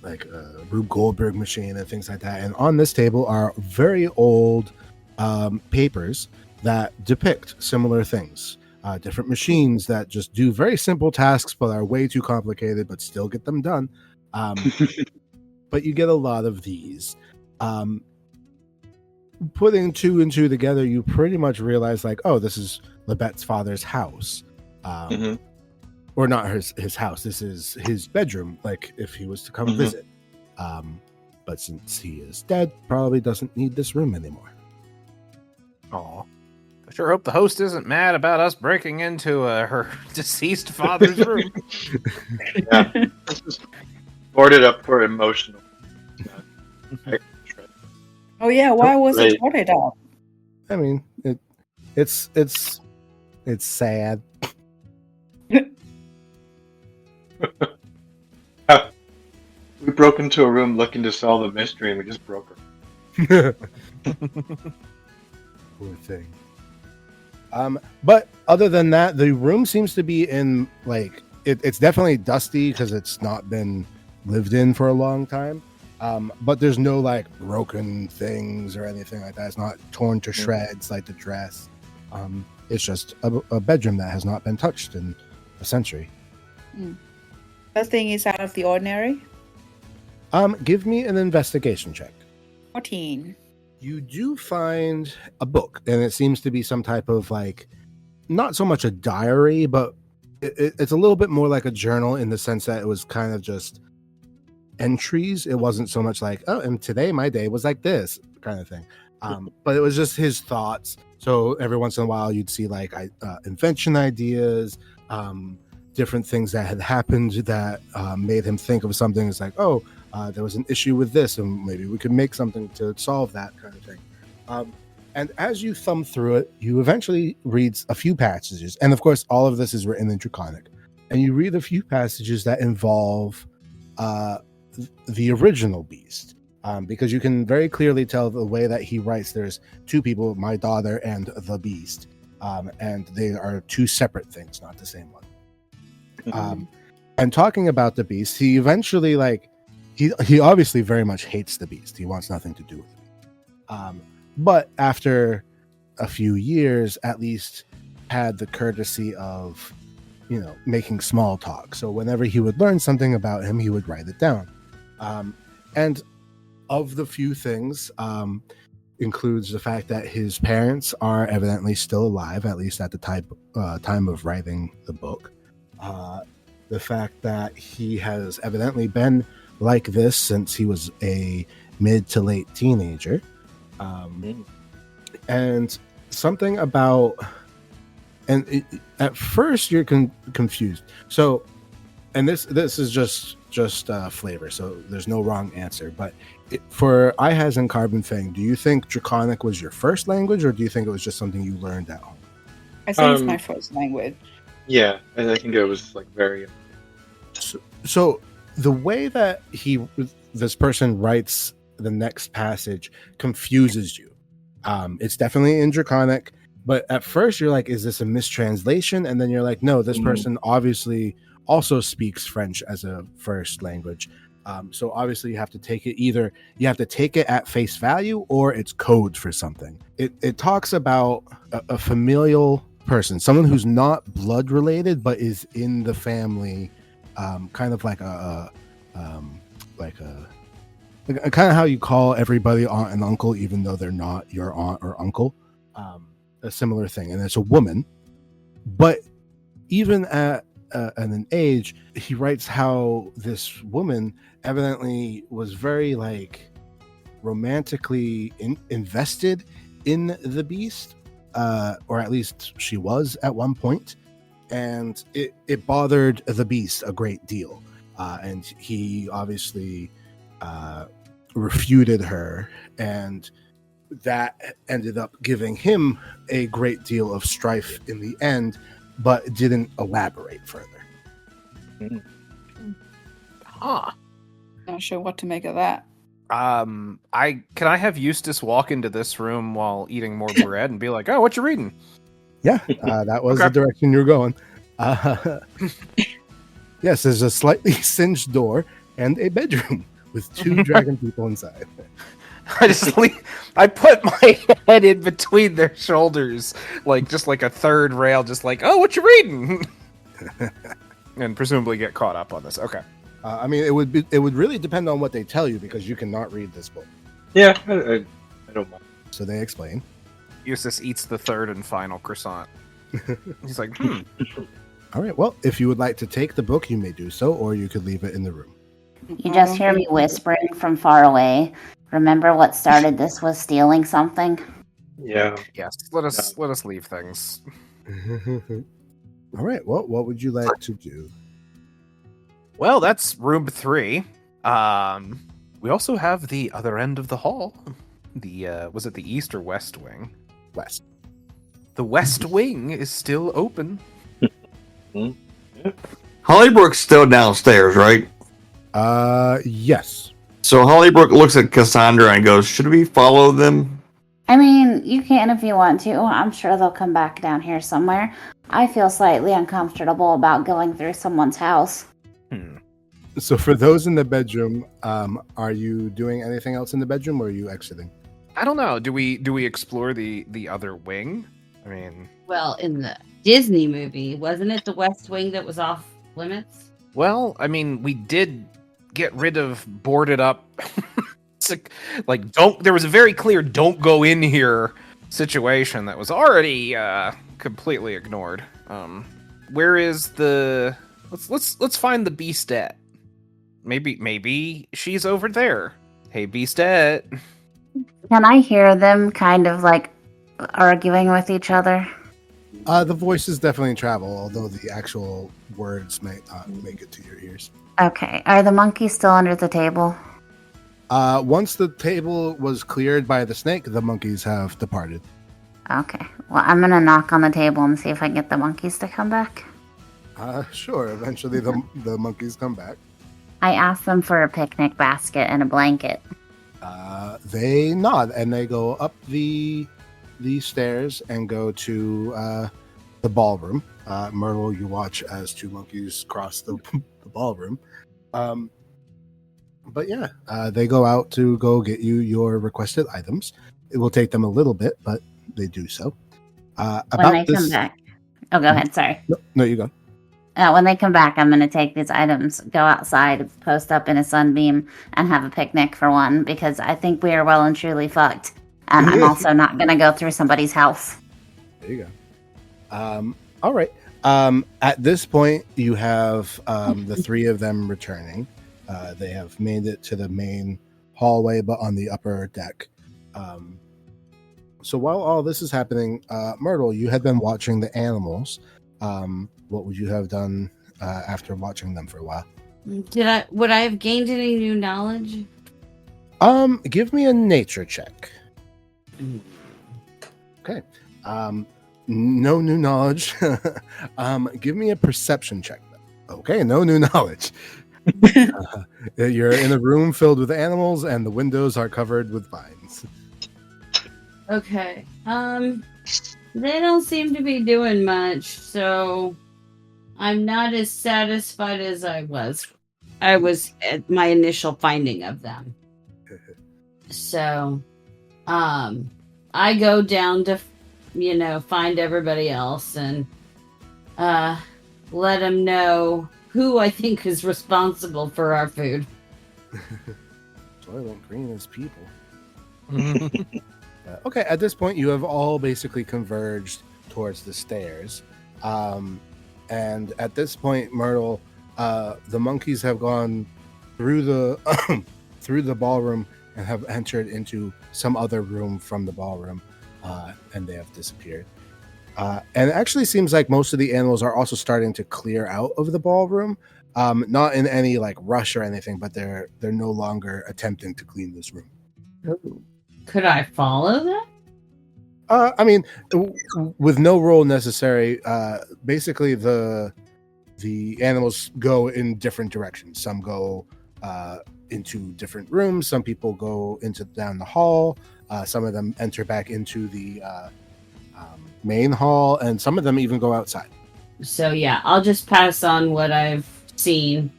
like a Rube Goldberg machine and things like that. And on this table are very old papers that depict similar things. Different machines that just do very simple tasks but are way too complicated but still get them done. But you get a lot of these. Putting 2 and 2 together, you pretty much realize like, oh, this is Lebet's father's house. Or not his house. This is his bedroom, like if he was to come visit. But since he is dead, probably doesn't need this room anymore. Aw. I sure hope the host isn't mad about us breaking into her deceased father's room. Yeah. This is boarded up for emotional. Oh yeah, why was Right. it boarded up? I mean, it's sad. We broke into a room looking to solve a mystery and we just broke her. Poor thing. But other than that, the room seems to be in like it's definitely dusty because it's not been lived in for a long time. But there's no like broken things or anything like that. It's not torn to shreds like the dress. It's just a bedroom that has not been touched in a century. Nothing is out of the ordinary. Give me an investigation check. 14. You do find a book, and it seems to be some type of like, not so much a diary, but it's a little bit more like a journal in the sense that it was kind of just entries. It wasn't so much like, oh, and today my day was like this kind of thing. But it was just his thoughts. So every once in a while you'd see like invention ideas, different things that had happened that made him think of something. It's like, oh, there was an issue with this, and maybe we could make something to solve that kind of thing. And as you thumb through it, you eventually read a few passages. And of course, all of this is written in Draconic. And you read a few passages that involve the original beast. Because you can very clearly tell the way that he writes, there's two people, my daughter and the beast. And they are two separate things, not the same one. And talking about the beast, he eventually he obviously very much hates the beast. He wants nothing to do with it. But after a few years, at least had the courtesy of, making small talk. So whenever he would learn something about him, he would write it down. And of the few things, includes the fact that his parents are evidently still alive, at least at the time of writing the book. The fact that he has evidently been like this since he was a mid to late teenager. And something about, at first you're confused. So, and this is just flavor, so there's no wrong answer. But for Ihaz and Carbon Fang, do you think Draconic was your first language, or do you think it was just something you learned at home? I think it's my first language. Yeah, and I think it was like very. So the way that this person writes the next passage confuses you. It's definitely in Draconic, but at first you're like, is this a mistranslation? And then you're like, no, this person obviously also speaks French as a first language. So obviously you have to take it, either you have to take it at face value or it's code for something. It talks about a familial person, someone who's not blood related, but is in the family, kind of like kind of how you call everybody aunt and uncle, even though they're not your aunt or uncle. A similar thing, and it's a woman. But even at an age, he writes how this woman evidently was very romantically invested in the beast, or at least she was at one point, and it bothered the beast a great deal, and he obviously refuted her, and that ended up giving him a great deal of strife in the end, but didn't elaborate further. Not sure what to make of that. Can I have Eustace walk into this room while eating more bread and be like, "Oh, what you reading?" Yeah, that was Okay. the direction you're going. Yes, there's a slightly singed door and a bedroom with two dragon people inside. I put my head in between their shoulders, just like a third rail, just like, "Oh, what you reading?" And presumably get caught up on this. Okay. I mean, it would really depend on what they tell you, because you cannot read this book. Yeah, I don't mind. So they explain. Eustace eats the third and final croissant. He's like, All right, well, if you would like to take the book, you may do so, or you could leave it in the room. You just hear me whispering from far away. Remember what started this was stealing something? Yeah. Yes, let us leave things. All right, well, what would you like to do? Well, that's room 3. We also have the other end of the hall. Was it the east or west wing? West. The west wing is still open. Hollybrook's still downstairs, right? Yes. So Hollybrook looks at Cassandra and goes, "Should we follow them?" I mean, you can if you want to. I'm sure they'll come back down here somewhere. I feel slightly uncomfortable about going through someone's house. So for those in the bedroom, are you doing anything else in the bedroom, or are you exiting? I don't know. Do we explore the other wing? I mean, Well, in the Disney movie, wasn't it the West Wing that was off limits? well, I mean, we did get rid of boarded up. There was a very clear "don't go in here" situation that was already completely ignored. Where is the? Let's find the Beastette. Maybe she's over there. Hey, Beastette. Can I hear them kind of arguing with each other? The voices definitely travel, although the actual words may not make it to your ears. Okay. Are the monkeys still under the table? Once the table was cleared by the snake, the monkeys have departed. Okay. Well, I'm gonna knock on the table and see if I can get the monkeys to come back. Sure. Eventually, the monkeys come back. I asked them for a picnic basket and a blanket. They nod and they go up the stairs and go to the ballroom. Myrtle, you watch as two monkeys cross the the ballroom. But yeah, they go out to go get you your requested items. It will take them a little bit, but they do so. When they come back. Oh, go ahead. Sorry. No, you go. When they come back, I'm going to take these items, go outside, post up in a sunbeam, and have a picnic for one, because I think we are well and truly fucked. And I'm also not going to go through somebody's house. There you go. All right. At this point, you have the three of them returning. They have made it to the main hallway, but on the upper deck. So while all this is happening, Myrtle, you had been watching the animals. What would you have done after watching them for a while? Would I have gained any new knowledge? Give me a nature check. Okay. No new knowledge. Give me a perception check. Okay, no new knowledge. You're in a room filled with animals, and the windows are covered with vines. Okay. They don't seem to be doing much, so I'm not as satisfied as I was at my initial finding of them. So, I go down to, find everybody else and let them know who I think is responsible for our food. Soylent Green is people. Okay, at this point, you have all basically converged towards the stairs. And at this point, Myrtle, the monkeys have gone through the through the ballroom and have entered into some other room from the ballroom, and they have disappeared. And it actually seems like most of the animals are also starting to clear out of the ballroom. Not in any rush or anything, but they're no longer attempting to clean this room. Could I follow them? I mean, with no role necessary. Basically, the animals go in different directions. Some go into different rooms. Some people go down the hall. Some of them enter back into the main hall, and some of them even go outside. So yeah, I'll just pass on what I've seen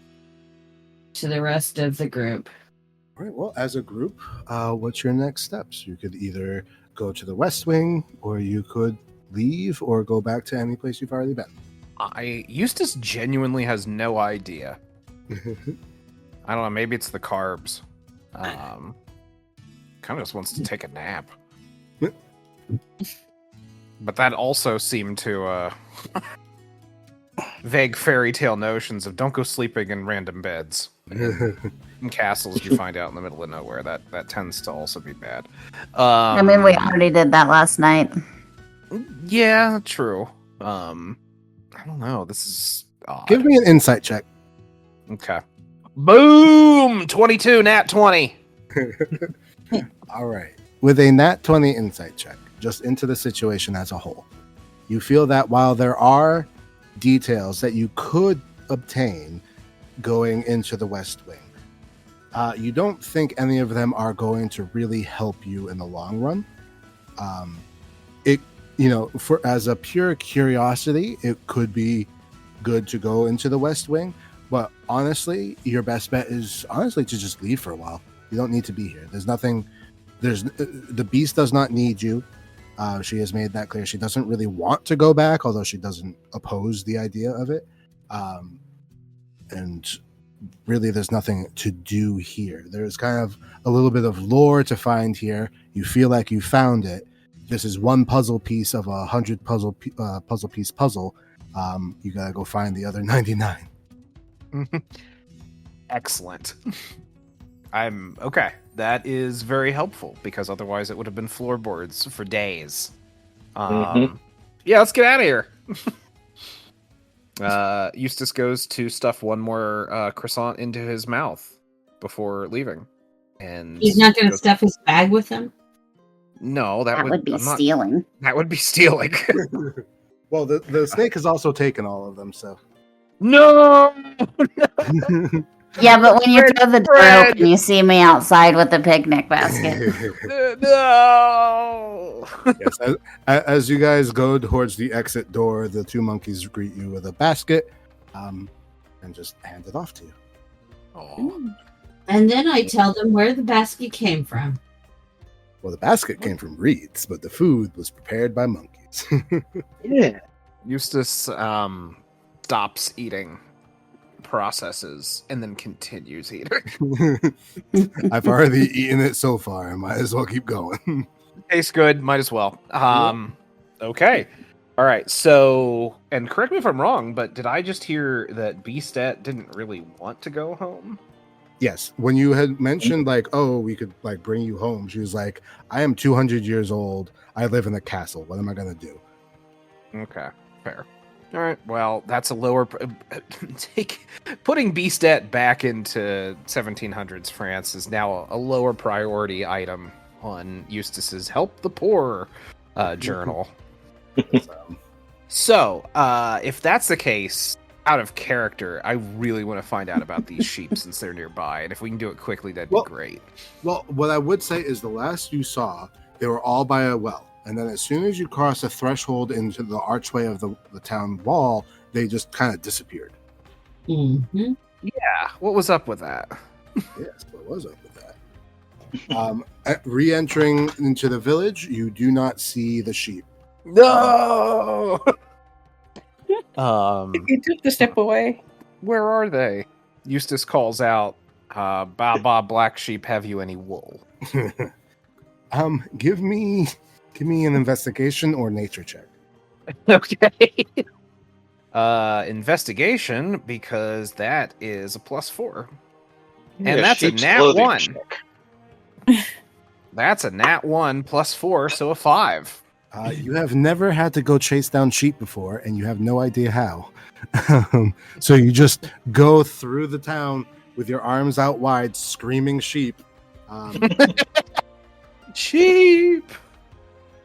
to the rest of the group. All right. Well, as a group, what's your next steps? You could either go to the West Wing, or you could leave, or go back to any place you've already been. Eustace genuinely has no idea. I don't know. Maybe it's the carbs. Kind of just wants to take a nap. But that also seemed to vague fairy tale notions of don't go sleeping in random beds. In castles you find out in the middle of nowhere. That tends to also be bad. I mean, we already did that last night. Yeah, true. I don't know. This is odd. Give me an insight check. Okay. Boom! 22, nat 20. All right. With a nat 20 insight check, just into the situation as a whole, you feel that while there are details that you could obtain going into the West Wing, you don't think any of them are going to really help you in the long run. As a pure curiosity, it could be good to go into the West Wing, but honestly, your best bet is to just leave for a while. You don't need to be here. The beast does not need you. She has made that clear. She doesn't really want to go back, although she doesn't oppose the idea of it. And really, there's nothing to do here. There's kind of a little bit of lore to find here. You feel like you found it. This is one puzzle piece of 100 puzzle piece puzzle. You gotta go find the other 99. Excellent. I'm okay. That is very helpful because otherwise it would have been floorboards for days. Yeah, let's get out of here. Eustace goes to stuff one more croissant into his mouth before leaving, and he's not going to stuff his bag with him. No, that would be stealing. That would be stealing. Well, the snake has also taken all of them, so. No! Yeah, but when you throw the door open, you see me outside with the picnic basket. No! Yes, as you guys go towards the exit door, the two monkeys greet you with a basket. and just hand it off to you. Oh. And then I tell them where the basket came from. Well, the basket came from reeds, but the food was prepared by monkeys. Yeah. Eustace stops eating, processes, and then continues eating. I've already eaten it so far. I might as well keep going. Tastes good, might as well. Okay. All right, so, and correct me if I'm wrong, but did I just hear that Beastet didn't really want to go home? Yes, when you had mentioned like, oh, we could like bring you home, she was like, I am 200 years old. I live in a castle. What am I gonna do? Okay, fair. All right, well, that's a lower... Putting Beastet back into 1700s France is now a lower priority item on Eustace's Help the Poor journal. So, if that's the case, out of character, I really want to find out about these sheep since they're nearby, and if we can do it quickly, that'd be great. Well, what I would say is the last you saw, they were all by a well. And then as soon as you cross a threshold into the archway of the town wall, they just kind of disappeared. Mm-hmm. Yeah, what was up with that? Yes, what was up with that? Re-entering into the village, you do not see the sheep. No! You took the step away. Where are they? Eustace calls out, Baba Black Sheep, have you any wool? Give me an investigation or nature check. Okay. Investigation, because that is a +4. And that's a sheep's nat clothing 1. check. That's a nat 1 +4, so a 5. You have never had to go chase down sheep before, and you have no idea how. So you just go through the town with your arms out wide, screaming sheep. Sheep!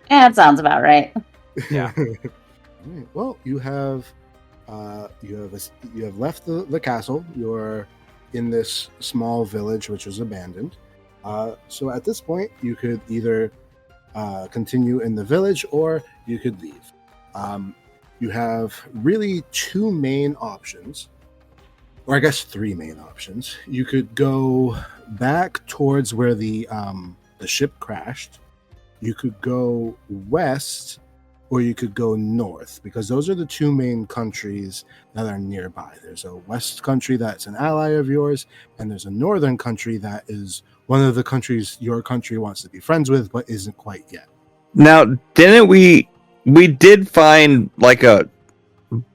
Yeah, that sounds about right. Yeah. Right, well, you have left the castle. You're in this small village which was abandoned. So at this point, you could either continue in the village or you could leave. You have really two main options, or I guess three main options. You could go back towards where the ship crashed. You could go west, or you could go north, because those are the two main countries that are nearby. There's a west country that's an ally of yours, and there's a northern country that is one of the countries your country wants to be friends with, but isn't quite yet. Now, didn't we did find like a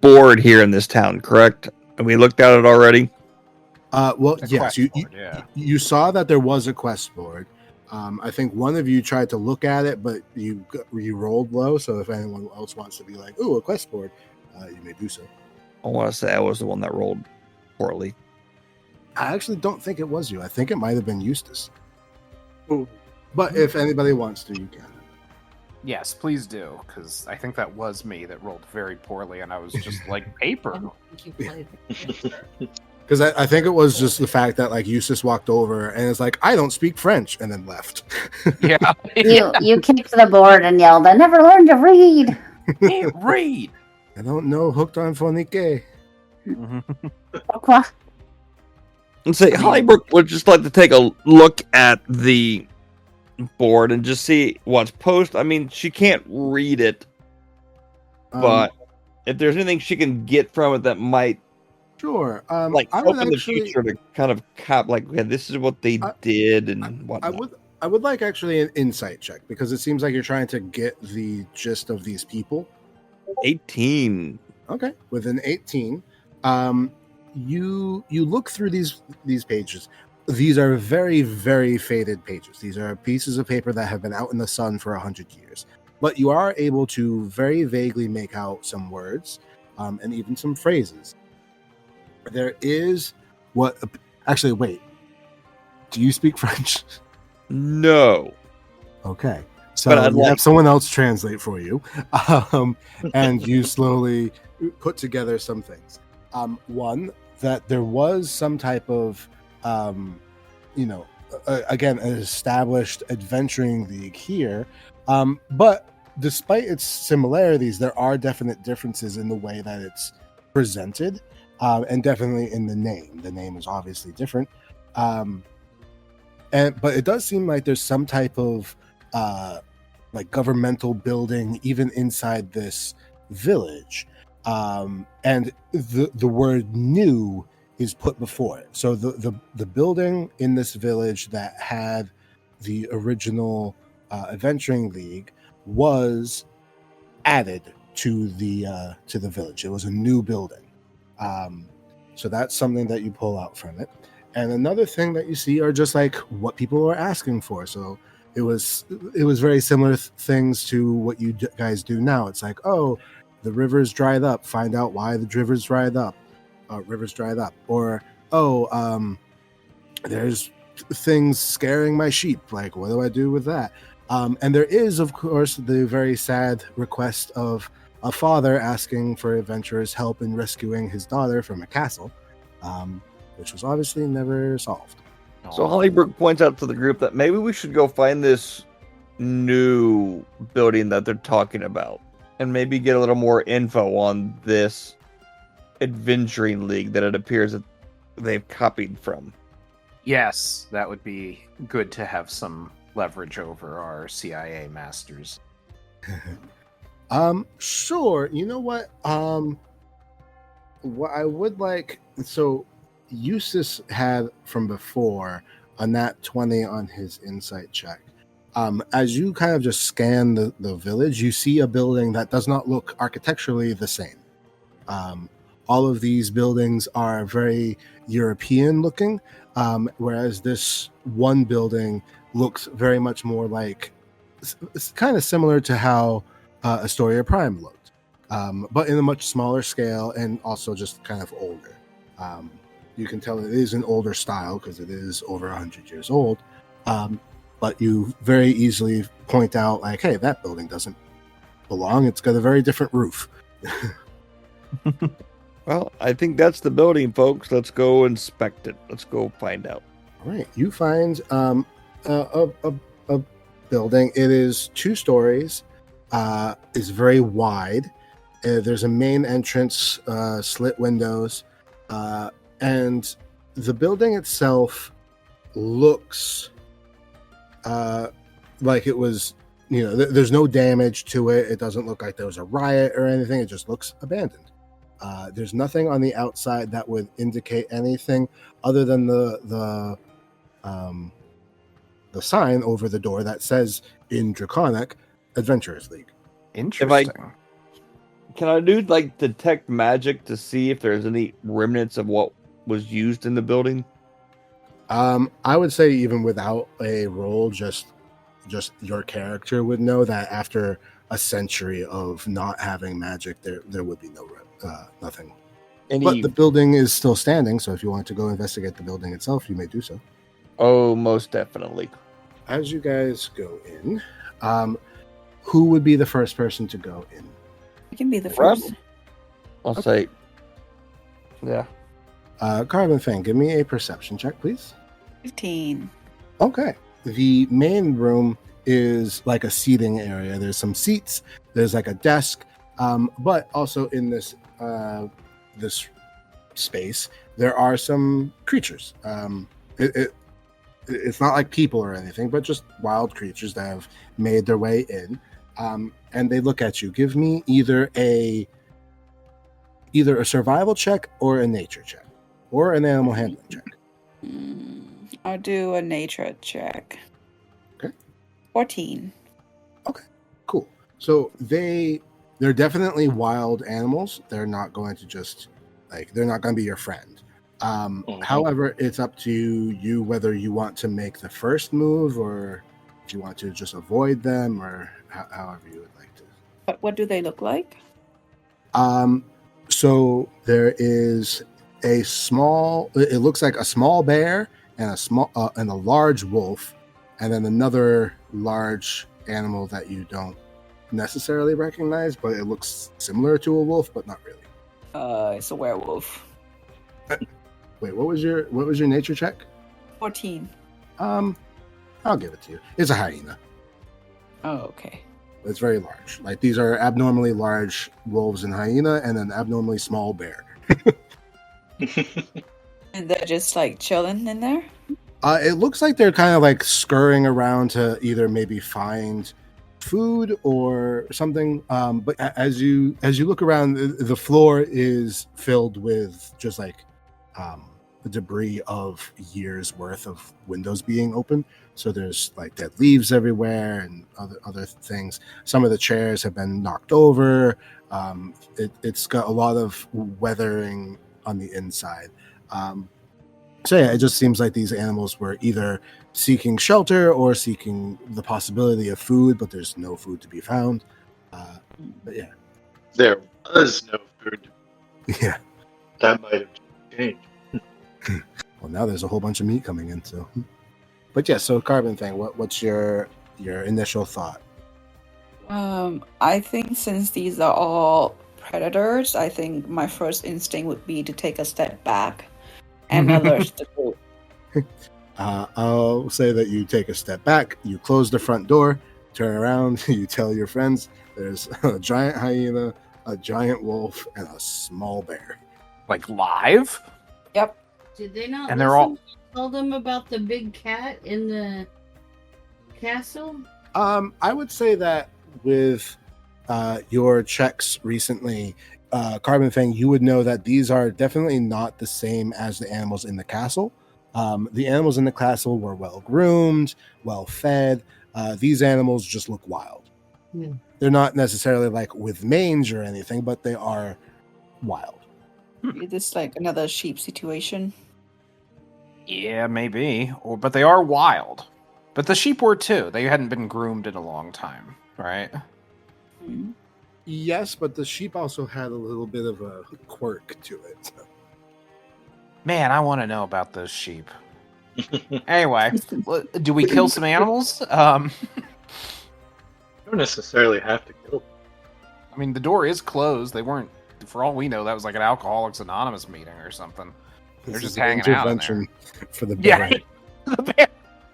board here in this town, correct? And we looked at it already. Well, A yes, quest board, yeah. you saw that there was a quest board. I think one of you tried to look at it, but you rolled low. So if anyone else wants to be like, "Ooh, a quest board," you may do so. I want to say I was the one that rolled poorly. I actually don't think it was you. I think it might have been Eustace. But if anybody wants to, you can. Yes, please do, because I think that was me that rolled very poorly, and I was just like, paper. Because I think it was just the fact that like Eustace walked over and it's like, I don't speak French, and then left. Yeah. You kicked the board and yelled, I never learned to read. Can't read. I don't know hooked on phonique. Pourquoi? And say Hollybrook would just like to take a look at the board and just see what's posted. I mean, she can't read it, but if there's anything she can get from it that might Sure. like I help would in the actually, future to kind of cap like, yeah, this is what they did and whatnot. I would like actually an insight check, because it seems like you're trying to get the gist of these people. 18. Okay. With an 18, you look through these pages. These are very, very faded pages. These are pieces of paper that have been out in the sun for 100 years. But you are able to very vaguely make out some words and even some phrases. There is what... Actually, wait. Do you speak French? No. Okay. So But I'd you like have someone else translate for you. And you slowly put together some things. One, that there was some type of... again, an established adventuring league here. But despite its similarities, there are definite differences in the way that it's presented. and definitely in the name. The name is obviously different, but it does seem like there's some type of like governmental building even inside this village, and the word "new" is put before it. So the building in this village that had the original adventuring league was added to the village. It was a new building. So that's something that you pull out from it. And another thing that you see are just like what people are asking for. So it was very similar things to what you guys do now. It's like, oh, the river's dried up. Find out why the river's dried up. Or there's things scaring my sheep. Like, what do I do with that? And there is, of course, the very sad request of a father asking for adventurers' help in rescuing his daughter from a castle, which was obviously never solved. So Hollybrook points out to the group that maybe we should go find this new building that they're talking about and maybe get a little more info on this adventuring league that it appears that they've copied from. Yes, that would be good to have some leverage over our CIA masters. Sure. You know what? What I would like, so Eustace had from before a nat 20 on his insight check. As you kind of just scan the village, you see a building that does not look architecturally the same. All of these buildings are very European looking, whereas this one building looks very much more like, it's kind of similar to how Astoria Prime looked, but in a much smaller scale and also just kind of older. You can tell it is an older style because it is over 100 years old, but you very easily point out, like, hey, that building doesn't belong. It's got a very different roof. Well, I think that's the building, folks. Let's go inspect it. Let's go find out. All right, you find a building. It is 2 stories. Is very wide. There's a main entrance, slit windows, and the building itself looks like it was, there's no damage to it. It doesn't look like there was a riot or anything. It just looks abandoned. There's nothing on the outside that would indicate anything other than the sign over the door that says in Draconic, Adventurers League. Interesting. Can I do like detect magic to see if there's any remnants of what was used in the building? I would say even without a roll, just your character would know that after a century of not having magic, there would be nothing. But the building is still standing, so if you want to go investigate the building itself, you may do so. Oh, most definitely. As you guys go in, who would be the first person to go in? You can be the first. I'll say, yeah. Carbon Fang, give me a perception check, please. 15. Okay. The main room is like a seating area. There's some seats. There's like a desk. But also in this this space, there are some creatures. It's not like people or anything, but just wild creatures that have made their way in. And they look at you. Give me either a survival check or a nature check, or an animal handling check. I'll do a nature check. Okay. 14. Okay, cool. So they're definitely wild animals. They're not going to just they're not going to be your friend. However, it's up to you whether you want to make the first move or if you want to just avoid them, or however you would like to. But what do they look like? So there is a small. It looks like a small bear and a large wolf, and then another large animal that you don't necessarily recognize, but it looks similar to a wolf, but not really. It's a werewolf. Wait, what was your nature check? 14. I'll give it to you. It's a hyena. Oh, okay. It's very large. Like, these are abnormally large wolves and hyena, and an abnormally small bear. And they're just like chilling in there. It looks like they're kind of like scurrying around to either maybe find food or something. But as you look around, the floor is filled with just like the debris of years worth of windows being open. So there's like dead leaves everywhere and other things. Some of the chairs have been knocked over. It's got a lot of weathering on the inside. So yeah, it just seems like these animals were either seeking shelter or seeking the possibility of food, but there's no food to be found. But yeah, There was no food. yeah. That might have changed. Well, now there's a whole bunch of meat coming in. So, but yeah. So Carbon thing. What's your initial thought? I think since these are all predators, I think my first instinct would be to take a step back and alert the group. I'll say that you take a step back, you close the front door, turn around, you tell your friends there's a giant hyena, a giant wolf, and a small bear. Like live? Yep. Did they not And they're all- tell them about the big cat in the castle? I would say that with your checks recently, Carbon Fang, you would know that these are definitely not the same as the animals in the castle. The animals in the castle were well groomed, well fed. These animals just look wild. Yeah. They're not necessarily like with mange or anything, but they are wild. Is this like another sheep situation? Yeah, maybe. But they are wild. But the sheep were too. They hadn't been groomed in a long time, right? Hmm. Yes, but the sheep also had a little bit of a quirk to it. Man, I want to know about those sheep. Anyway, do we kill some animals? You don't necessarily have to kill them. I mean, the door is closed. They weren't, for all we know, that was like an Alcoholics Anonymous meeting or something. They're This just is an hanging out in there. intervention for the bear. Yeah,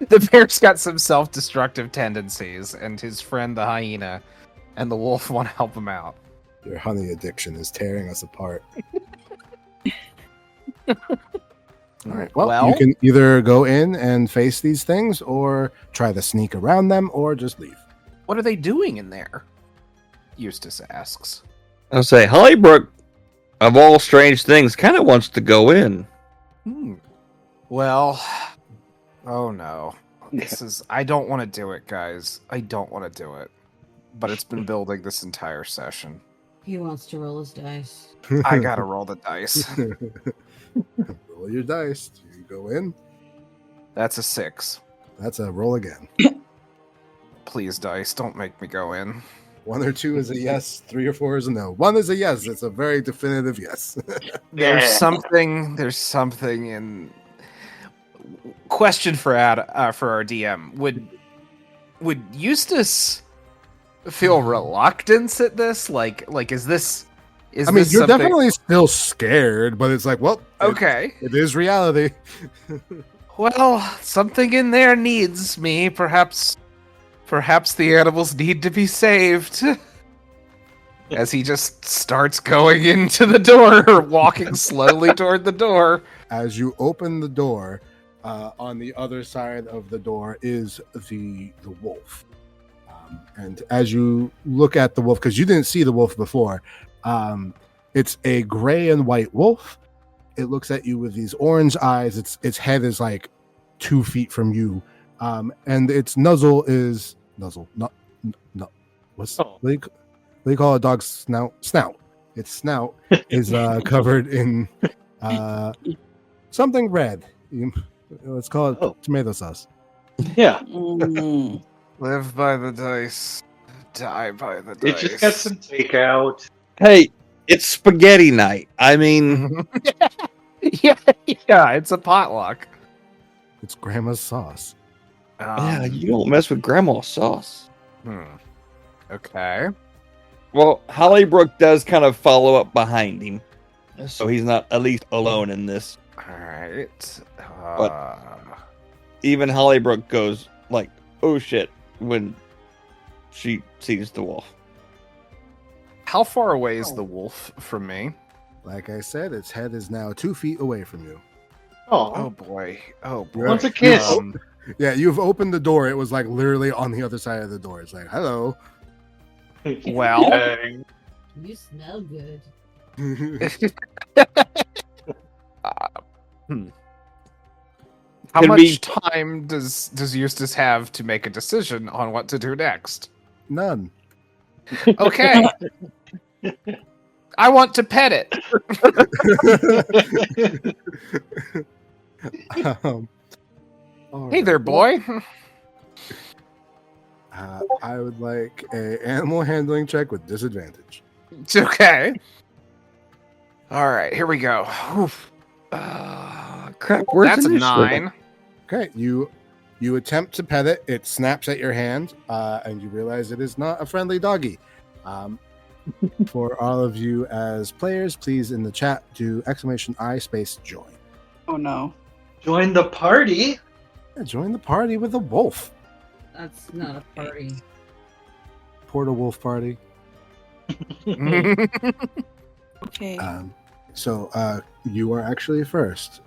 the bear's got some self-destructive tendencies, and his friend the hyena and the wolf want to help him out. Your honey addiction is tearing us apart. All right. Well, you can either go in and face these things, or try to sneak around them, or just leave. What are they doing in there? Eustace asks. I'll say Hollybrook, of all strange things, kind of wants to go in. Well, oh no. I don't want to do it, guys. I don't want to do it. But it's been building this entire session. He wants to roll his dice. I gotta roll the dice. Roll your dice. Do you go in? That's a 6. That's a roll again. Please, dice, don't make me go in. 1 or 2 is a yes. 3 or 4 is a no. 1 is a yes. It's a very definitive yes. There's something in. Question for our DM: Would Eustace feel reluctance at this? Like is this? I mean, you're definitely still scared, but it's like, well, okay. It is reality. Well, something in there needs me. Perhaps the animals need to be saved. As he just starts going into the door, or walking slowly toward the door. As you open the door, on the other side of the door is the wolf. And as you look at the wolf, because you didn't see the wolf before, it's a gray and white wolf. It looks at you with these orange eyes. Its head is like 2 feet from you, and its muzzle is no. What do you call a dog's snout? Snout. Its snout is covered in something red. Let's call it tomato sauce. Yeah. Live by the dice, die by the You dice. just got some takeout. Hey, it's spaghetti night. I mean, yeah, it's a potluck. It's grandma's sauce. yeah, you don't mess with grandma's sauce. Okay. Well, Hollybrook does kind of follow up behind him, so he's not at least alone in this. All right. Even Hollybrook goes like, "Oh shit!" when she sees the wolf. How far away is the wolf from me? Like I said, its head is now 2 feet away from you. Oh, boy. Oh boy. wants a kiss. Yeah, you've opened the door. It was like literally on the other side of the door. It's like, hello. Well. Dang. You smell good. How Can much we- time does Eustace have to make a decision on what to do next? None. Okay. I want to pet it. All Hey right. there, boy. I would like a animal handling check with disadvantage. It's okay. All right, here we go. Oof. Crap, where's That's a initiative? 9. Okay, you attempt to pet it. It snaps at your hand, and you realize it is not a friendly doggy. For all of you as players, please in the chat do !I space join. Oh no. Join the party. Yeah, join the party with a wolf. That's not a party. Porta wolf party. Okay. So you are actually first.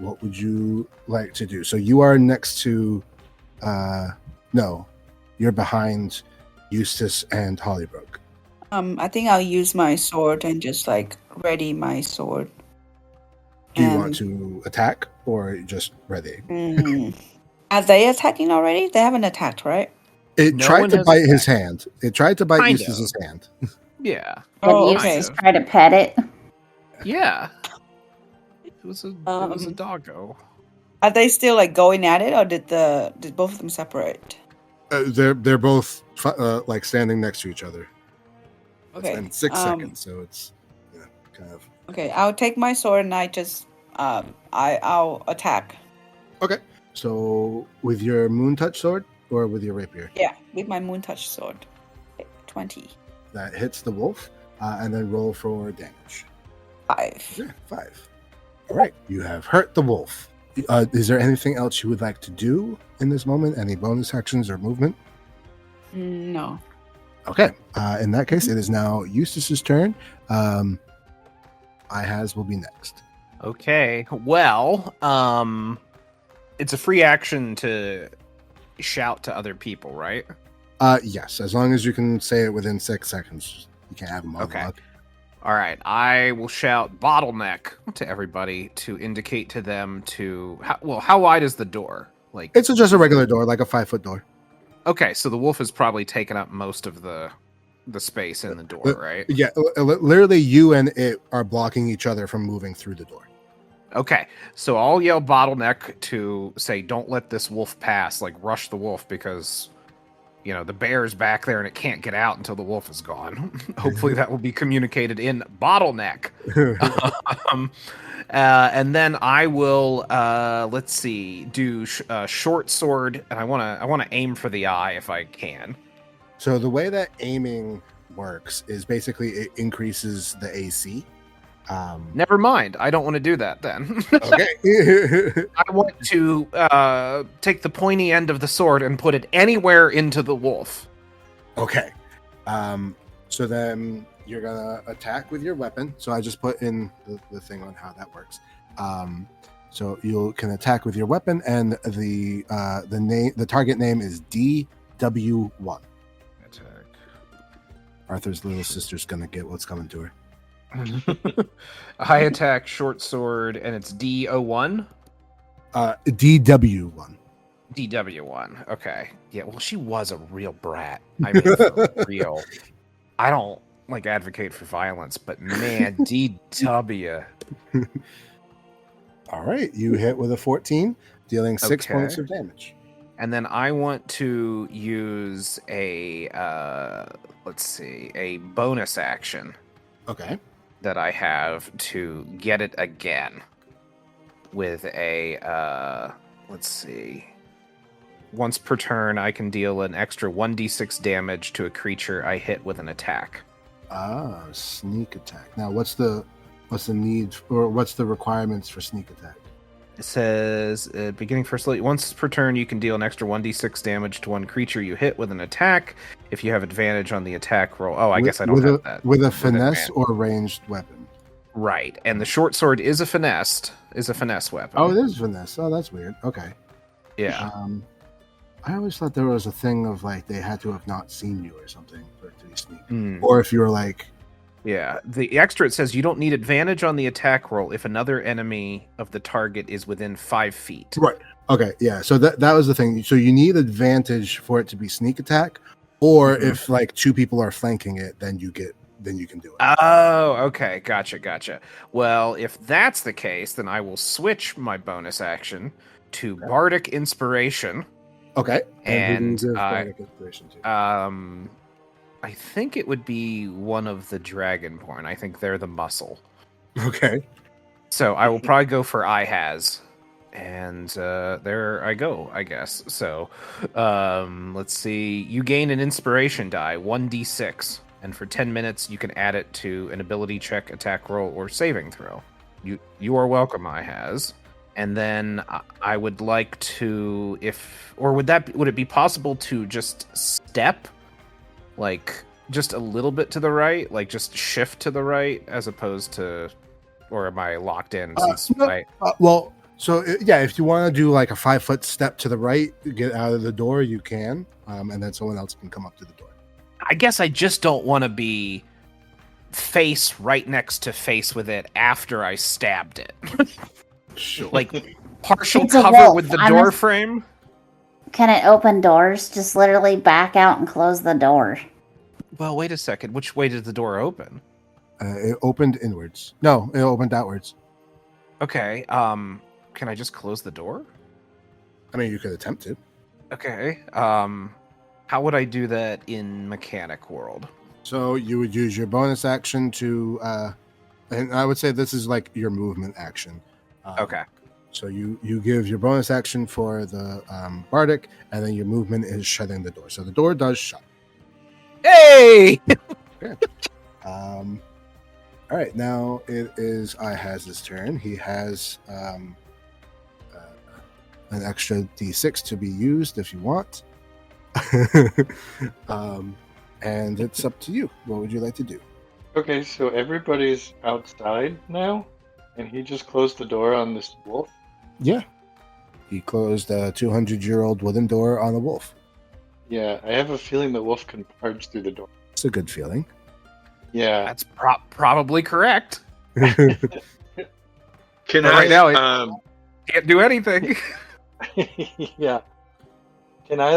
What would you like to do? So you are next to no, you're behind Eustace and Hollybrook. I think I'll use my sword and just like ready my sword. Do you want to attack or just ready? Are they attacking already? They haven't attacked, right? It No tried one to has bite his attacked. hand. It tried to bite Kind Eustace's hand. Yeah. Did Oh, you okay. just try to pet it? Yeah. It was a doggo. Are they still like going at it, or did both of them separate? They're both like standing next to each other. It's Okay. been 6 seconds, so it's kind of Okay, I'll take my sword and I just I'll attack. okay. So with your moon touch sword or with your rapier, Yeah, with my moon touch sword. 20. that hits the wolf, and then roll for damage. 5. Yeah, 5. All right, you have hurt the wolf. Is there anything else you would like to do in this moment? Any bonus actions or movement? No. Okay. In that case, it is now Eustace's turn. Ihaz will be next. Okay. Well, it's a free action to shout to other people, right? Yes, as long as you can say it within 6 seconds. You can't have them Okay. monologue. All right. I will shout bottleneck to everybody to indicate to them to how wide is the door? Like It's just a regular door, like a 5-foot door. okay, so the wolf has probably taken up most of the space in the door, right? Yeah, literally you and it are blocking each other from moving through the door. Okay, so I'll yell bottleneck to say, don't let this wolf pass, like rush the wolf because, the bear's back there and it can't get out until the wolf is gone. Hopefully that will be communicated in bottleneck. And then I will, let's see, do short sword, and I want to aim for the eye if I can. So the way that aiming works is basically it increases the AC. Never mind. I don't want to do that then. Okay. I want to take the pointy end of the sword and put it anywhere into the wolf. Okay. So then you're gonna attack with your weapon. So I just put in the thing on how that works. So you can attack with your weapon, and the target name is DW1. Attack. Arthur's little sister's gonna get what's coming to her. High attack, short sword, and it's DO1? DW1. DW1. Okay. Yeah, well, she was a real brat. I mean, for real. I don't advocate for violence, but man, DW. All right, you hit with a 14, dealing 6 Okay. points of damage. And then I want to use a a bonus action Okay. that I have to get it again with a let's see. Once per turn, I can deal an extra 1d6 damage to a creature I hit with an attack. Sneak attack. Now, what's the need or what's the requirements for sneak attack? It says, beginning first, once per turn, you can deal an extra 1d6 damage to one creature you hit with an attack. If you have advantage on the attack roll. Oh, I guess I don't have that. With a finesse or ranged weapon. Right, and the short sword is a finesse weapon. Oh, it is finesse. Oh, that's weird. Okay. Yeah. I always thought there was a thing of like they had to have not seen you or something for it to be sneak. Mm. Or if you were like, Yeah, the extra, it says you don't need advantage on the attack roll if another enemy of the target is within 5 feet. right. Okay, yeah. So that was the thing. So you need advantage for it to be sneak attack, or if like 2 people are flanking it, then you can do it. Oh, okay. Gotcha. Well, if that's the case, then I will switch my bonus action to Bardic Inspiration. Okay. And who do you give Bardic Inspiration to? I think it would be one of the Dragonborn. I think they're the muscle. Okay. So I will probably go for IHAS. And there I go, I guess. So let's see. You gain an inspiration die, 1d6. And for 10 minutes, you can add it to an ability check, attack roll, or saving throw. You are welcome, IHAS. And then I would like to, would it be possible to just step, like just a little bit to the right, like just shift to the right, as opposed to, or am I locked in? If you want to do like a 5-foot step to the right, get out of the door, you can, and then someone else can come up to the door. I guess I just don't want to be face right next to face with it after I stabbed it. Sure. Like partial It's a cover wolf. with the I'm door a- frame. Can it open doors? Just literally back out and close the door. Well, wait a second. Which way did the door open? It opened inwards. No, it opened outwards. Okay. Can I just close the door? I mean, you could attempt to. Okay. How would I do that in Mechanic World? So you would use your bonus action to, and I would say this is like your movement action. Okay. So you give your bonus action for the Bardic, and then your movement is shutting the door. So the door does shut. Hey! All right, now it is IHaz's turn. He has an extra d6 to be used if you want. And it's up to you. What would you like to do? Okay, so everybody's outside now, and he just closed the door on this wolf. Yeah. He closed a 200-year-old wooden door on a wolf. Yeah, I have a feeling the wolf can barge through the door. It's a good feeling. Yeah. That's probably correct. Can Right now, can't do anything. Yeah. Can I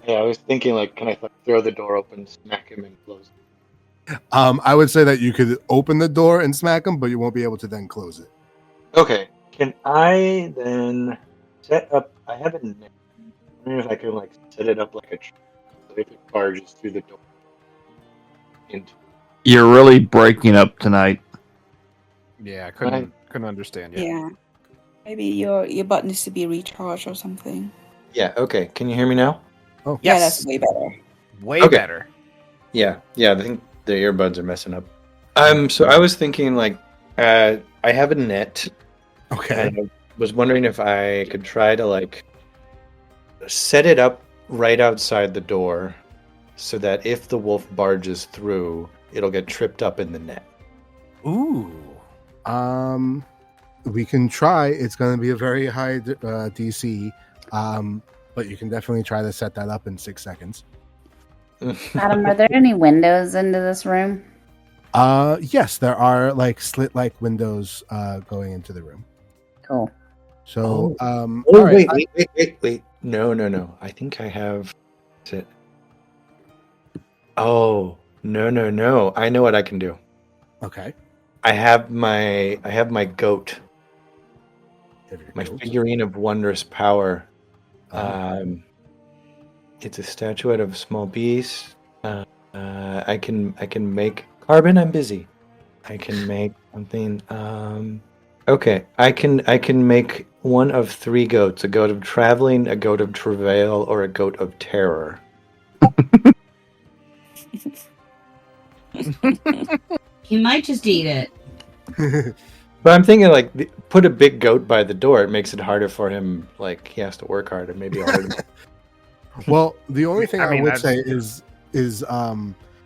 I was thinking can I throw the door open, smack him, and close it? I would say that you could open the door and smack him, but you won't be able to then close it. Okay. Can I then set up? I have a net. I wonder if I can set it up like a trap, so if it barges through the door. You're really breaking up tonight. Yeah, I couldn't understand yet. Yeah. Maybe your button needs to be recharged or something. Yeah. Okay. Can you hear me now? Oh, Yeah, Yes. that's way better. Way Okay. better. Yeah. I think the earbuds are messing up. So I was thinking I have a net. okay. And I was wondering if I could try to set it up right outside the door, so that if the wolf barges through, it'll get tripped up in the net. Ooh. We can try. It's going to be a very high DC, but you can definitely try to set that up in 6 seconds. Adam, are there any windows into this room? Yes, there are slit-like windows going into the room. Cool. So, all wait, right. wait. No. I think I have it. Oh, no. I know what I can do. Okay. I have my goat. Have your My goat. figurine of wondrous power. Uh-huh. It's a statuette of a small beast. I can make Carbon. I'm busy. I can make something. Okay, I can make one of 3 goats: a goat of traveling, a goat of travail, or a goat of terror. He might just eat it. But I'm thinking put a big goat by the door. It makes it harder for him. He has to work harder. Maybe I'll hurt him. Well, the only thing I I, mean, would that's- say is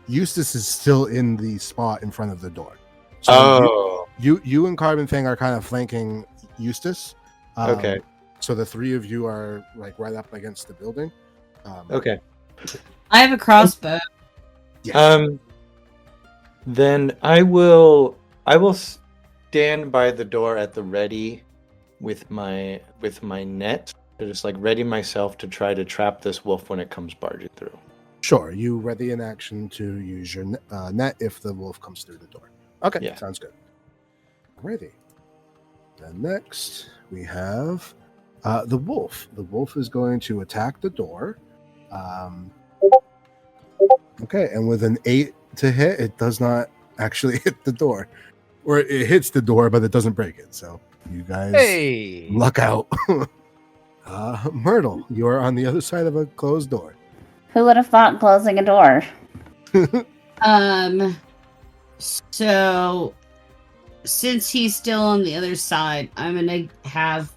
Eustace is still in the spot in front of the door. So you and Carbon Fang are kind of flanking Eustace. Okay. So the three of you are like right up against the building. Okay. I have a crossbow. Yes. Then I will stand by the door at the ready with my net to just like ready myself to try to trap this wolf when it comes barging through. Sure. You ready in action to use your net if the wolf comes through the door. Okay. Yeah. Sounds good. Ready. Then next we have the wolf. The wolf is going to attack the door. Okay, and with an 8 to hit, it does not actually hit the door. Or it hits the door, but it doesn't break it. So you guys luck out. Myrtle, you are on the other side of a closed door. Who would have thought closing a door? So since he's still on the other side, I'm gonna have.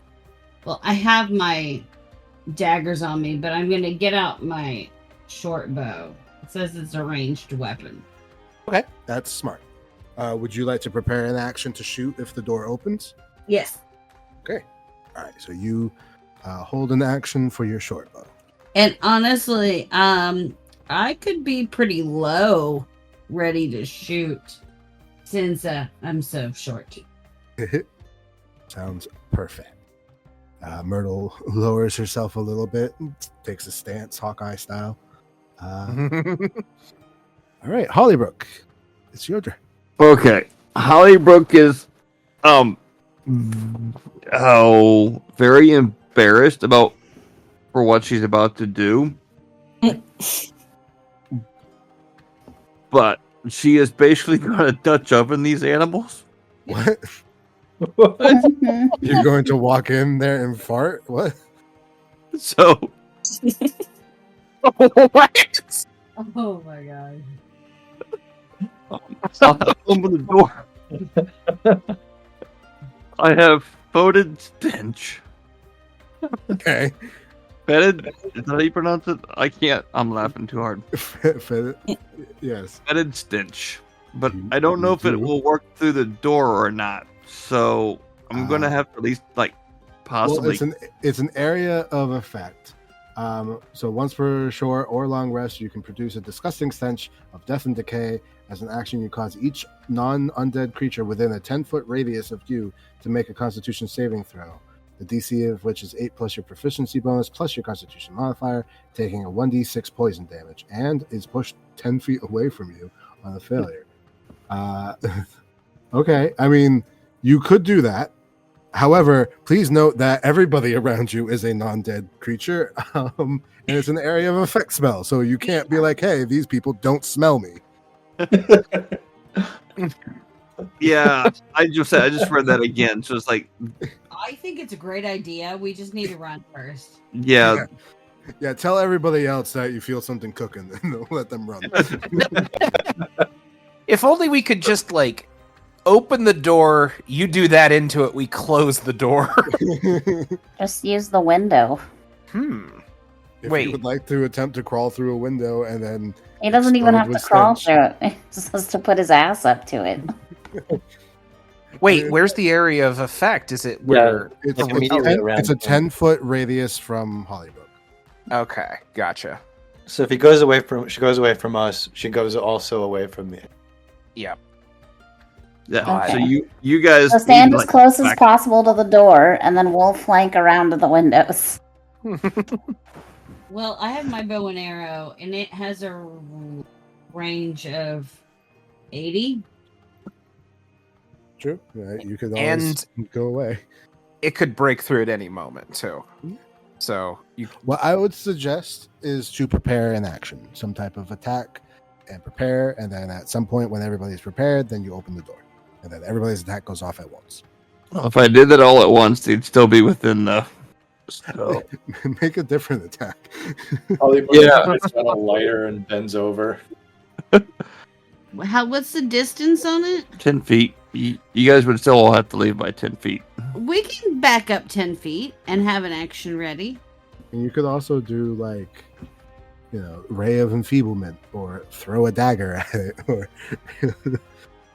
Well, I have my daggers on me, but I'm gonna get out my short bow. It says it's a ranged weapon. Okay, that's smart. Would you like to prepare an action to shoot if the door opens? Yes. Okay. All right. So you hold an action for your short bow. And honestly, I could be pretty low, ready to shoot, since I'm so short. Sounds perfect. Myrtle lowers herself a little bit, takes a stance, Hawkeye style. All right, Hollybrook, it's your turn. Okay, Hollybrook is very embarrassed for what she's about to do. But she is basically going to Dutch oven these animals. What? You're going to walk in there and fart? What? So, what? Oh my god. I'll have open the door. I have fetid stench. Okay. Fetid? Is that how you pronounce it? I can't. I'm laughing too hard. Yes. Fetid stench. But I don't know if it will work through the door or not. So I'm going to have to at least, possibly. Well, it's an area of effect. So once per short or long rest, you can produce a disgusting stench of death and decay. As an action, you cause each non-undead creature within a 10-foot radius of you to make a Constitution saving throw. The DC of which is 8 plus your proficiency bonus plus your Constitution modifier, taking a 1d6 poison damage, and is pushed 10 feet away from you on a failure. Okay, I mean, you could do that. However, please note that everybody around you is a non-dead creature, and it's an area of effect spell, so you can't be like, hey, these people don't smell me. Yeah, I just read that again. So it's like, I think it's a great idea. We just need to run first. yeah. Yeah, tell everybody else that you feel something cooking, and let them run. If only we could just open the door, you do that into it, we close the door. Just use the window. If Wait. you would like to attempt to crawl through a window and then He doesn't even have to with crawl stench. through it. He just has to put his ass up to it. Wait, where's the area of effect? Is it where... It's, Like it's immediately around it's a him. 10-foot radius from Hollybrook. Okay, gotcha. So if she goes away from us, she goes also away from me. Yeah. Yeah. Okay. So you guys So stand need, as close as back- possible to the door, and then we'll flank around to the windows. Well, I have my bow and arrow, and it has a range of 80. True. Yeah, you could always go away. It could break through at any moment, too. So, you... What I would suggest is to prepare an action, some type of attack, and prepare, and then at some point when everybody's prepared, then you open the door. And then everybody's attack goes off at once. Well, if I did that all at once, they'd still be within the. So. Make a different attack. Yeah, it's got a lighter and bends over. What's the distance on it? 10 feet. You guys would still all have to leave by 10 feet. We can back up 10 feet and have an action ready. And you could also do ray of enfeeblement, or throw a dagger at it, or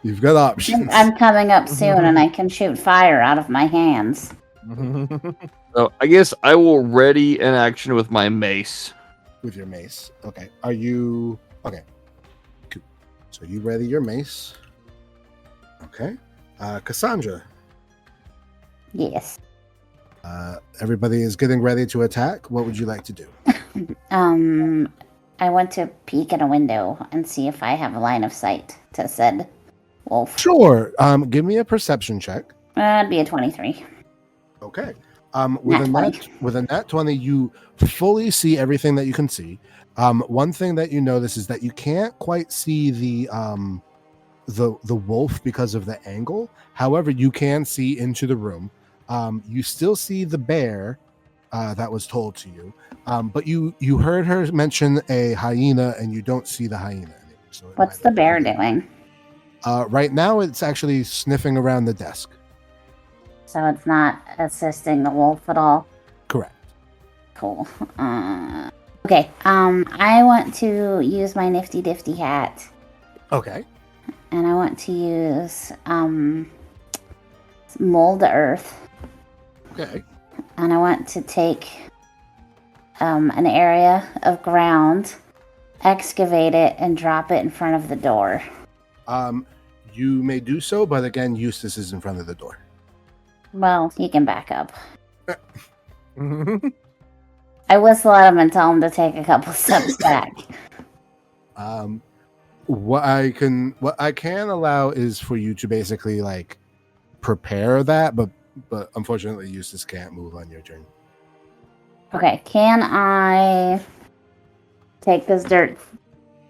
You've got options. I'm coming up soon, and I can shoot fire out of my hands. So I guess I will ready an action with my mace. With your mace. Okay. Are you okay? Cool. So you ready your mace? Okay. Cassandra. Yes. Everybody is getting ready to attack. What would you like to do? I want to peek in a window and see if I have a line of sight to said wolf. Sure. Give me a perception check. That'd be a 23. Okay. With a nat 20, you fully see everything that you can see. One thing that you notice is that you can't quite see the wolf because of the angle. However, you can see into the room. You still see the bear that was told to you, but you heard her mention a hyena, and you don't see the hyena anymore. So What's the bear doing? Right now, it's actually sniffing around the desk. So it's not assisting the wolf at all? Correct. Cool. Okay, I want to use my nifty difty hat. Okay. And I want to use mold earth. Okay. And I want to take an area of ground, excavate it, and drop it in front of the door. You may do so, but again, Eustace is in front of the door. Well, he can back up. I whistle at him and tell him to take a couple steps back. What I can allow is for you to basically like prepare that, but unfortunately Eustace can't move on your turn. Okay, can I take this dirt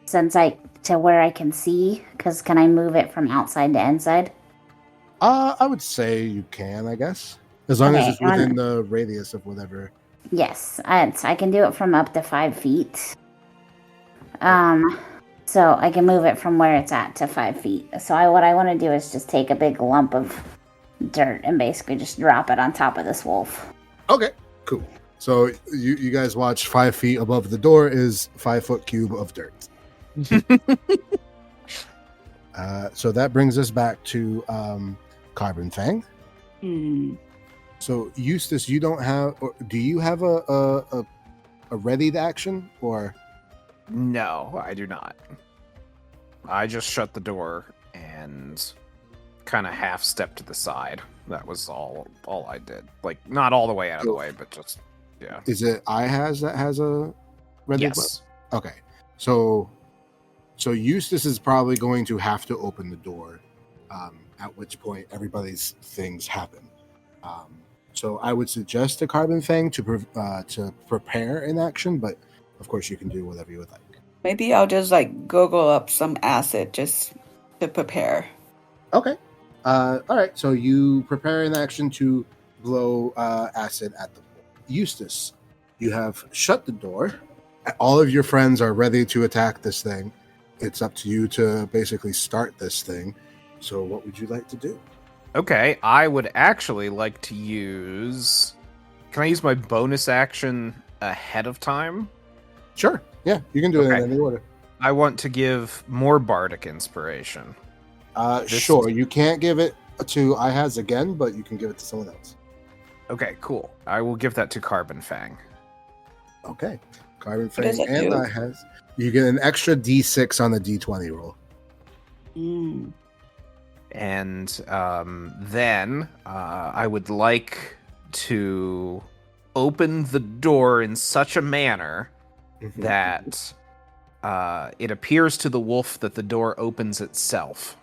to where I can see? Because can I move it from outside to inside? I would say you can, I guess, as long as it's within the radius of whatever. Yes, I can do it from up to 5 feet. So I can move it from where it's at to 5 feet. So what I want to do is just take a big lump of dirt and basically just drop it on top of this wolf. Okay, cool. So you guys watch 5 feet above the door is 5-foot cube of dirt. So that brings us back to Carbon Fang. So Eustace, you don't have, or do you have a readied action, or? No, I do not. I just shut the door and kind of half stepped to the side. That was all I did. Like, not all the way out of the way, but just, yeah. Is it Ihaz that has a readied? Yes. Okay. So Eustace is probably going to have to open the door, at which point everybody's things happen. So I would suggest to Carbon Fang to prepare an action, but of course you can do whatever you would like. Maybe I'll just like gurgle up some acid just to prepare. Okay. All right. So you prepare an action to blow acid at the door. Eustace, you have shut the door. All of your friends are ready to attack this thing. It's up to you to basically start this thing. So what would you like to do? Okay, I would actually like to use... Can I use my bonus action ahead of time? Sure. Yeah, you can do it in any order. I want to give more bardic inspiration. Sure. You can't give it to Ihaz again, but you can give it to someone else. Okay, cool. I will give that to Carbon Fang. Okay. Carbon What does Fang it and do? Ihaz. You get an extra D6 on the D20 roll. And then I would like to open the door in such a manner that it appears to the wolf that the door opens itself.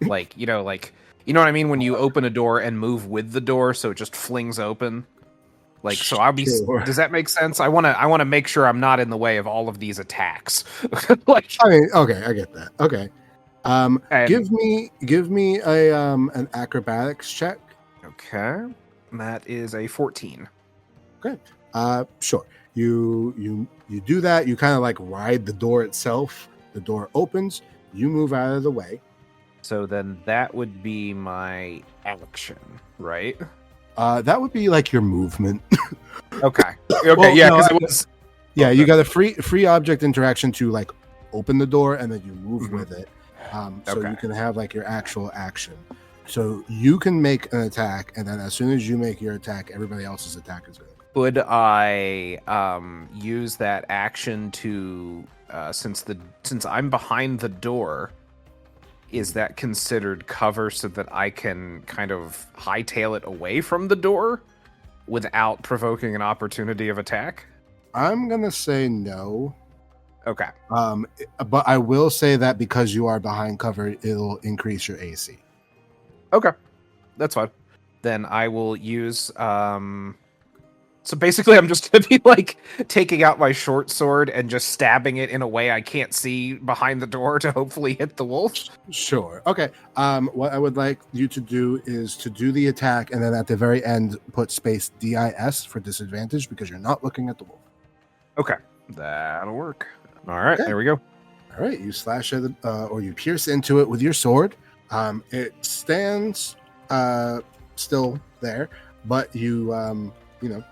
Like, you know what I mean? When you open a door and move with the door, so it just flings open. Like, so I'll be. Sure. Does that make sense? I want to make sure I'm not in the way of all of these attacks. Like, I mean, okay, I get that. Okay. And- Give me a an acrobatics check. okay, that is a 14. Okay. Sure. You do that. You kind of like ride the door itself. The door opens. You move out of the way. So then that would be my action, right? That would be like your movement. Okay. Okay. Well, yeah, no, because it was. Yeah, you got a free object interaction to like open the door and then you move with it. So Okay. you can have like your actual action. So you can make an attack, and then as soon as you make your attack, everybody else's attack is going to. Could I use that action to since I'm behind the door? Is that considered cover so that I can kind of hightail it away from the door without provoking an opportunity of attack? I'm gonna say no. Okay. But I will say that because you are behind cover, it'll increase your AC. Okay. That's fine. Then I will use so basically I'm just gonna be like taking out my short sword and just stabbing it in a way I can't see behind the door to hopefully hit the wolf. Sure. Okay. What I would like you to do is to do the attack, and then at the very end put space DIS for disadvantage because you're not looking at the wolf. Okay. That'll work. All right, Okay. there we go. All right. You slash it, or you pierce into it with your sword. It stands still there, but you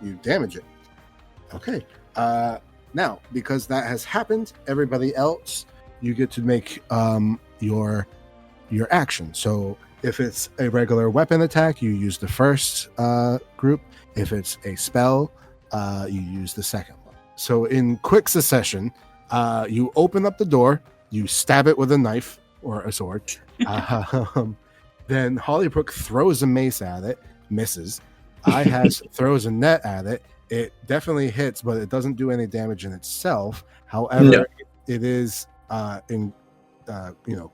you damage it. Okay. Now, because that has happened, everybody else, you get to make your action. So if it's a regular weapon attack, you use the first group. If it's a spell, you use the second one. So in quick succession, you open up the door, you stab it with a knife or a sword. Then Hollybrook throws a mace at it, misses. IHAS throws a net at it. It definitely hits, but it doesn't do any damage in itself. However, it is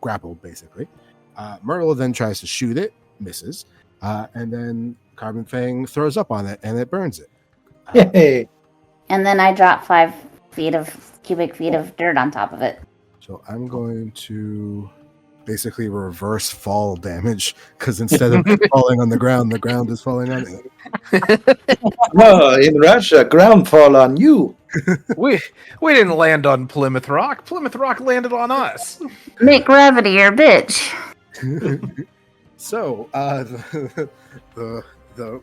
grappled basically. Myrtle then tries to shoot it, misses, and then Carbon Fang throws up on it and it burns it. Yay! And then I drop 5 cubic feet of dirt on top of it. So I'm going to basically reverse fall damage because instead of falling on the ground is falling on it. Oh, in Russia, ground fall on you. We didn't land on Plymouth Rock. Plymouth Rock landed on us. Make gravity your bitch. So the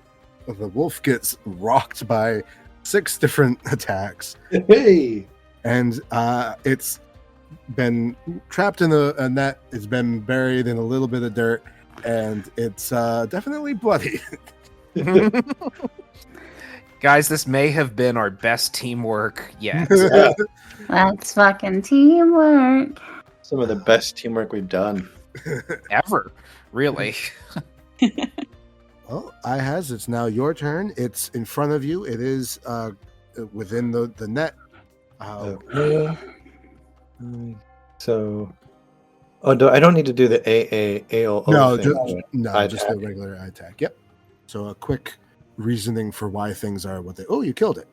wolf gets rocked by 6 different attacks, Hey! and it's been trapped in a net. It's been buried in a little bit of dirt, and it's definitely bloody. Guys, this may have been our best teamwork yet. That's fucking teamwork. Some of the best teamwork we've done. Ever. Really. Well, it's now your turn. It's in front of you. It is within the net. So, I don't need to do the AAO No, thing. just a regular attack. Yep. So a quick reasoning for why things are what they. Oh, you killed it.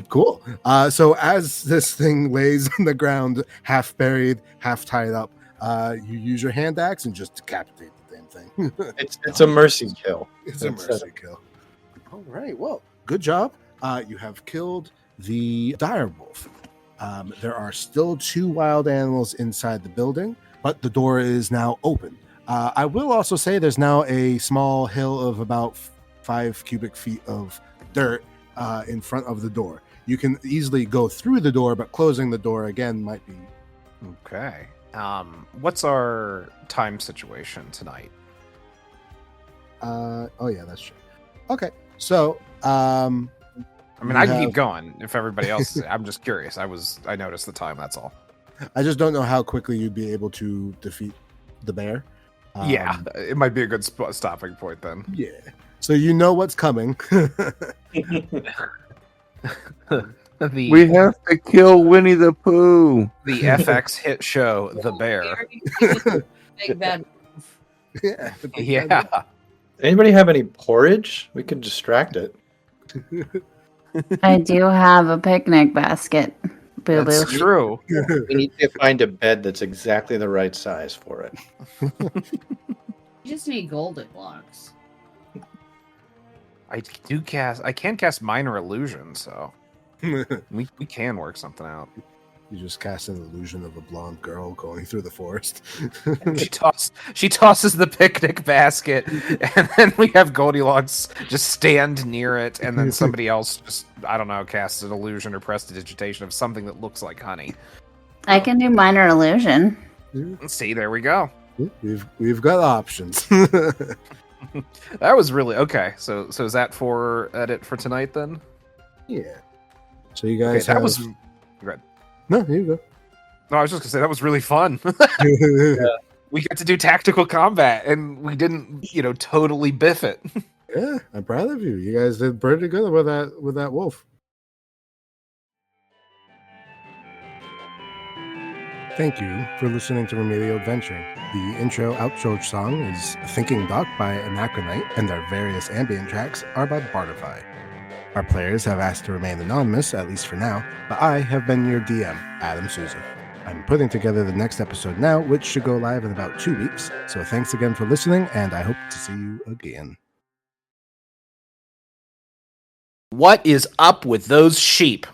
Cool. So as this thing lays on the ground, half buried, half tied up, you use your hand axe and just decapitate the damn thing. It's a mercy kill. It's a mercy kill. All right. Well, good job. You have killed the dire wolf. There are still 2 wild animals inside the building, but the door is now open. I will also say there's now a small hill of about 5 cubic feet of dirt in front of the door. You can easily go through the door, but closing the door again might be. Okay. What's our time situation tonight? Oh yeah, that's true. Okay, so I mean, you I can have- keep going if everybody else. I'm just curious. I noticed the time. That's all. I just don't know how quickly you'd be able to defeat the bear. Yeah, it might be a good stopping point then. Yeah. So you know what's coming. We have to kill Winnie the Pooh. The FX hit show, The Bear. Big bad. Yeah. Yeah. Anybody have any porridge? We could distract it. I do have a picnic basket. Boo boo. That's true. We need to find a bed that's exactly the right size for it. You just need golden blocks. I can cast minor illusion, so we can work something out. You just cast an illusion of a blonde girl going through the forest. She tosses the picnic basket, and then we have Goldilocks just stand near it, and then somebody else just, I don't know, casts an illusion or prestidigitation of something that looks like honey. I can do minor illusion. See, there we go. We've got options. That was really okay. So is that for it for tonight then? Yeah. So you Okay, guys that have... was good. No, here you No, I was just gonna say that was really fun. go. We got to do tactical combat, and we didn't, totally biff it. Yeah, I'm proud of you. You guys did pretty good with that wolf. Thank you for listening to Remedial Adventuring. The outro song is Thinking Doc by Anachronite, and our various ambient tracks are by Bardify. Our players have asked to remain anonymous, at least for now, but I have been your DM, Adam Souza. I'm putting together the next episode now, which should go live in about 2 weeks. So thanks again for listening, and I hope to see you again. What is up with those sheep?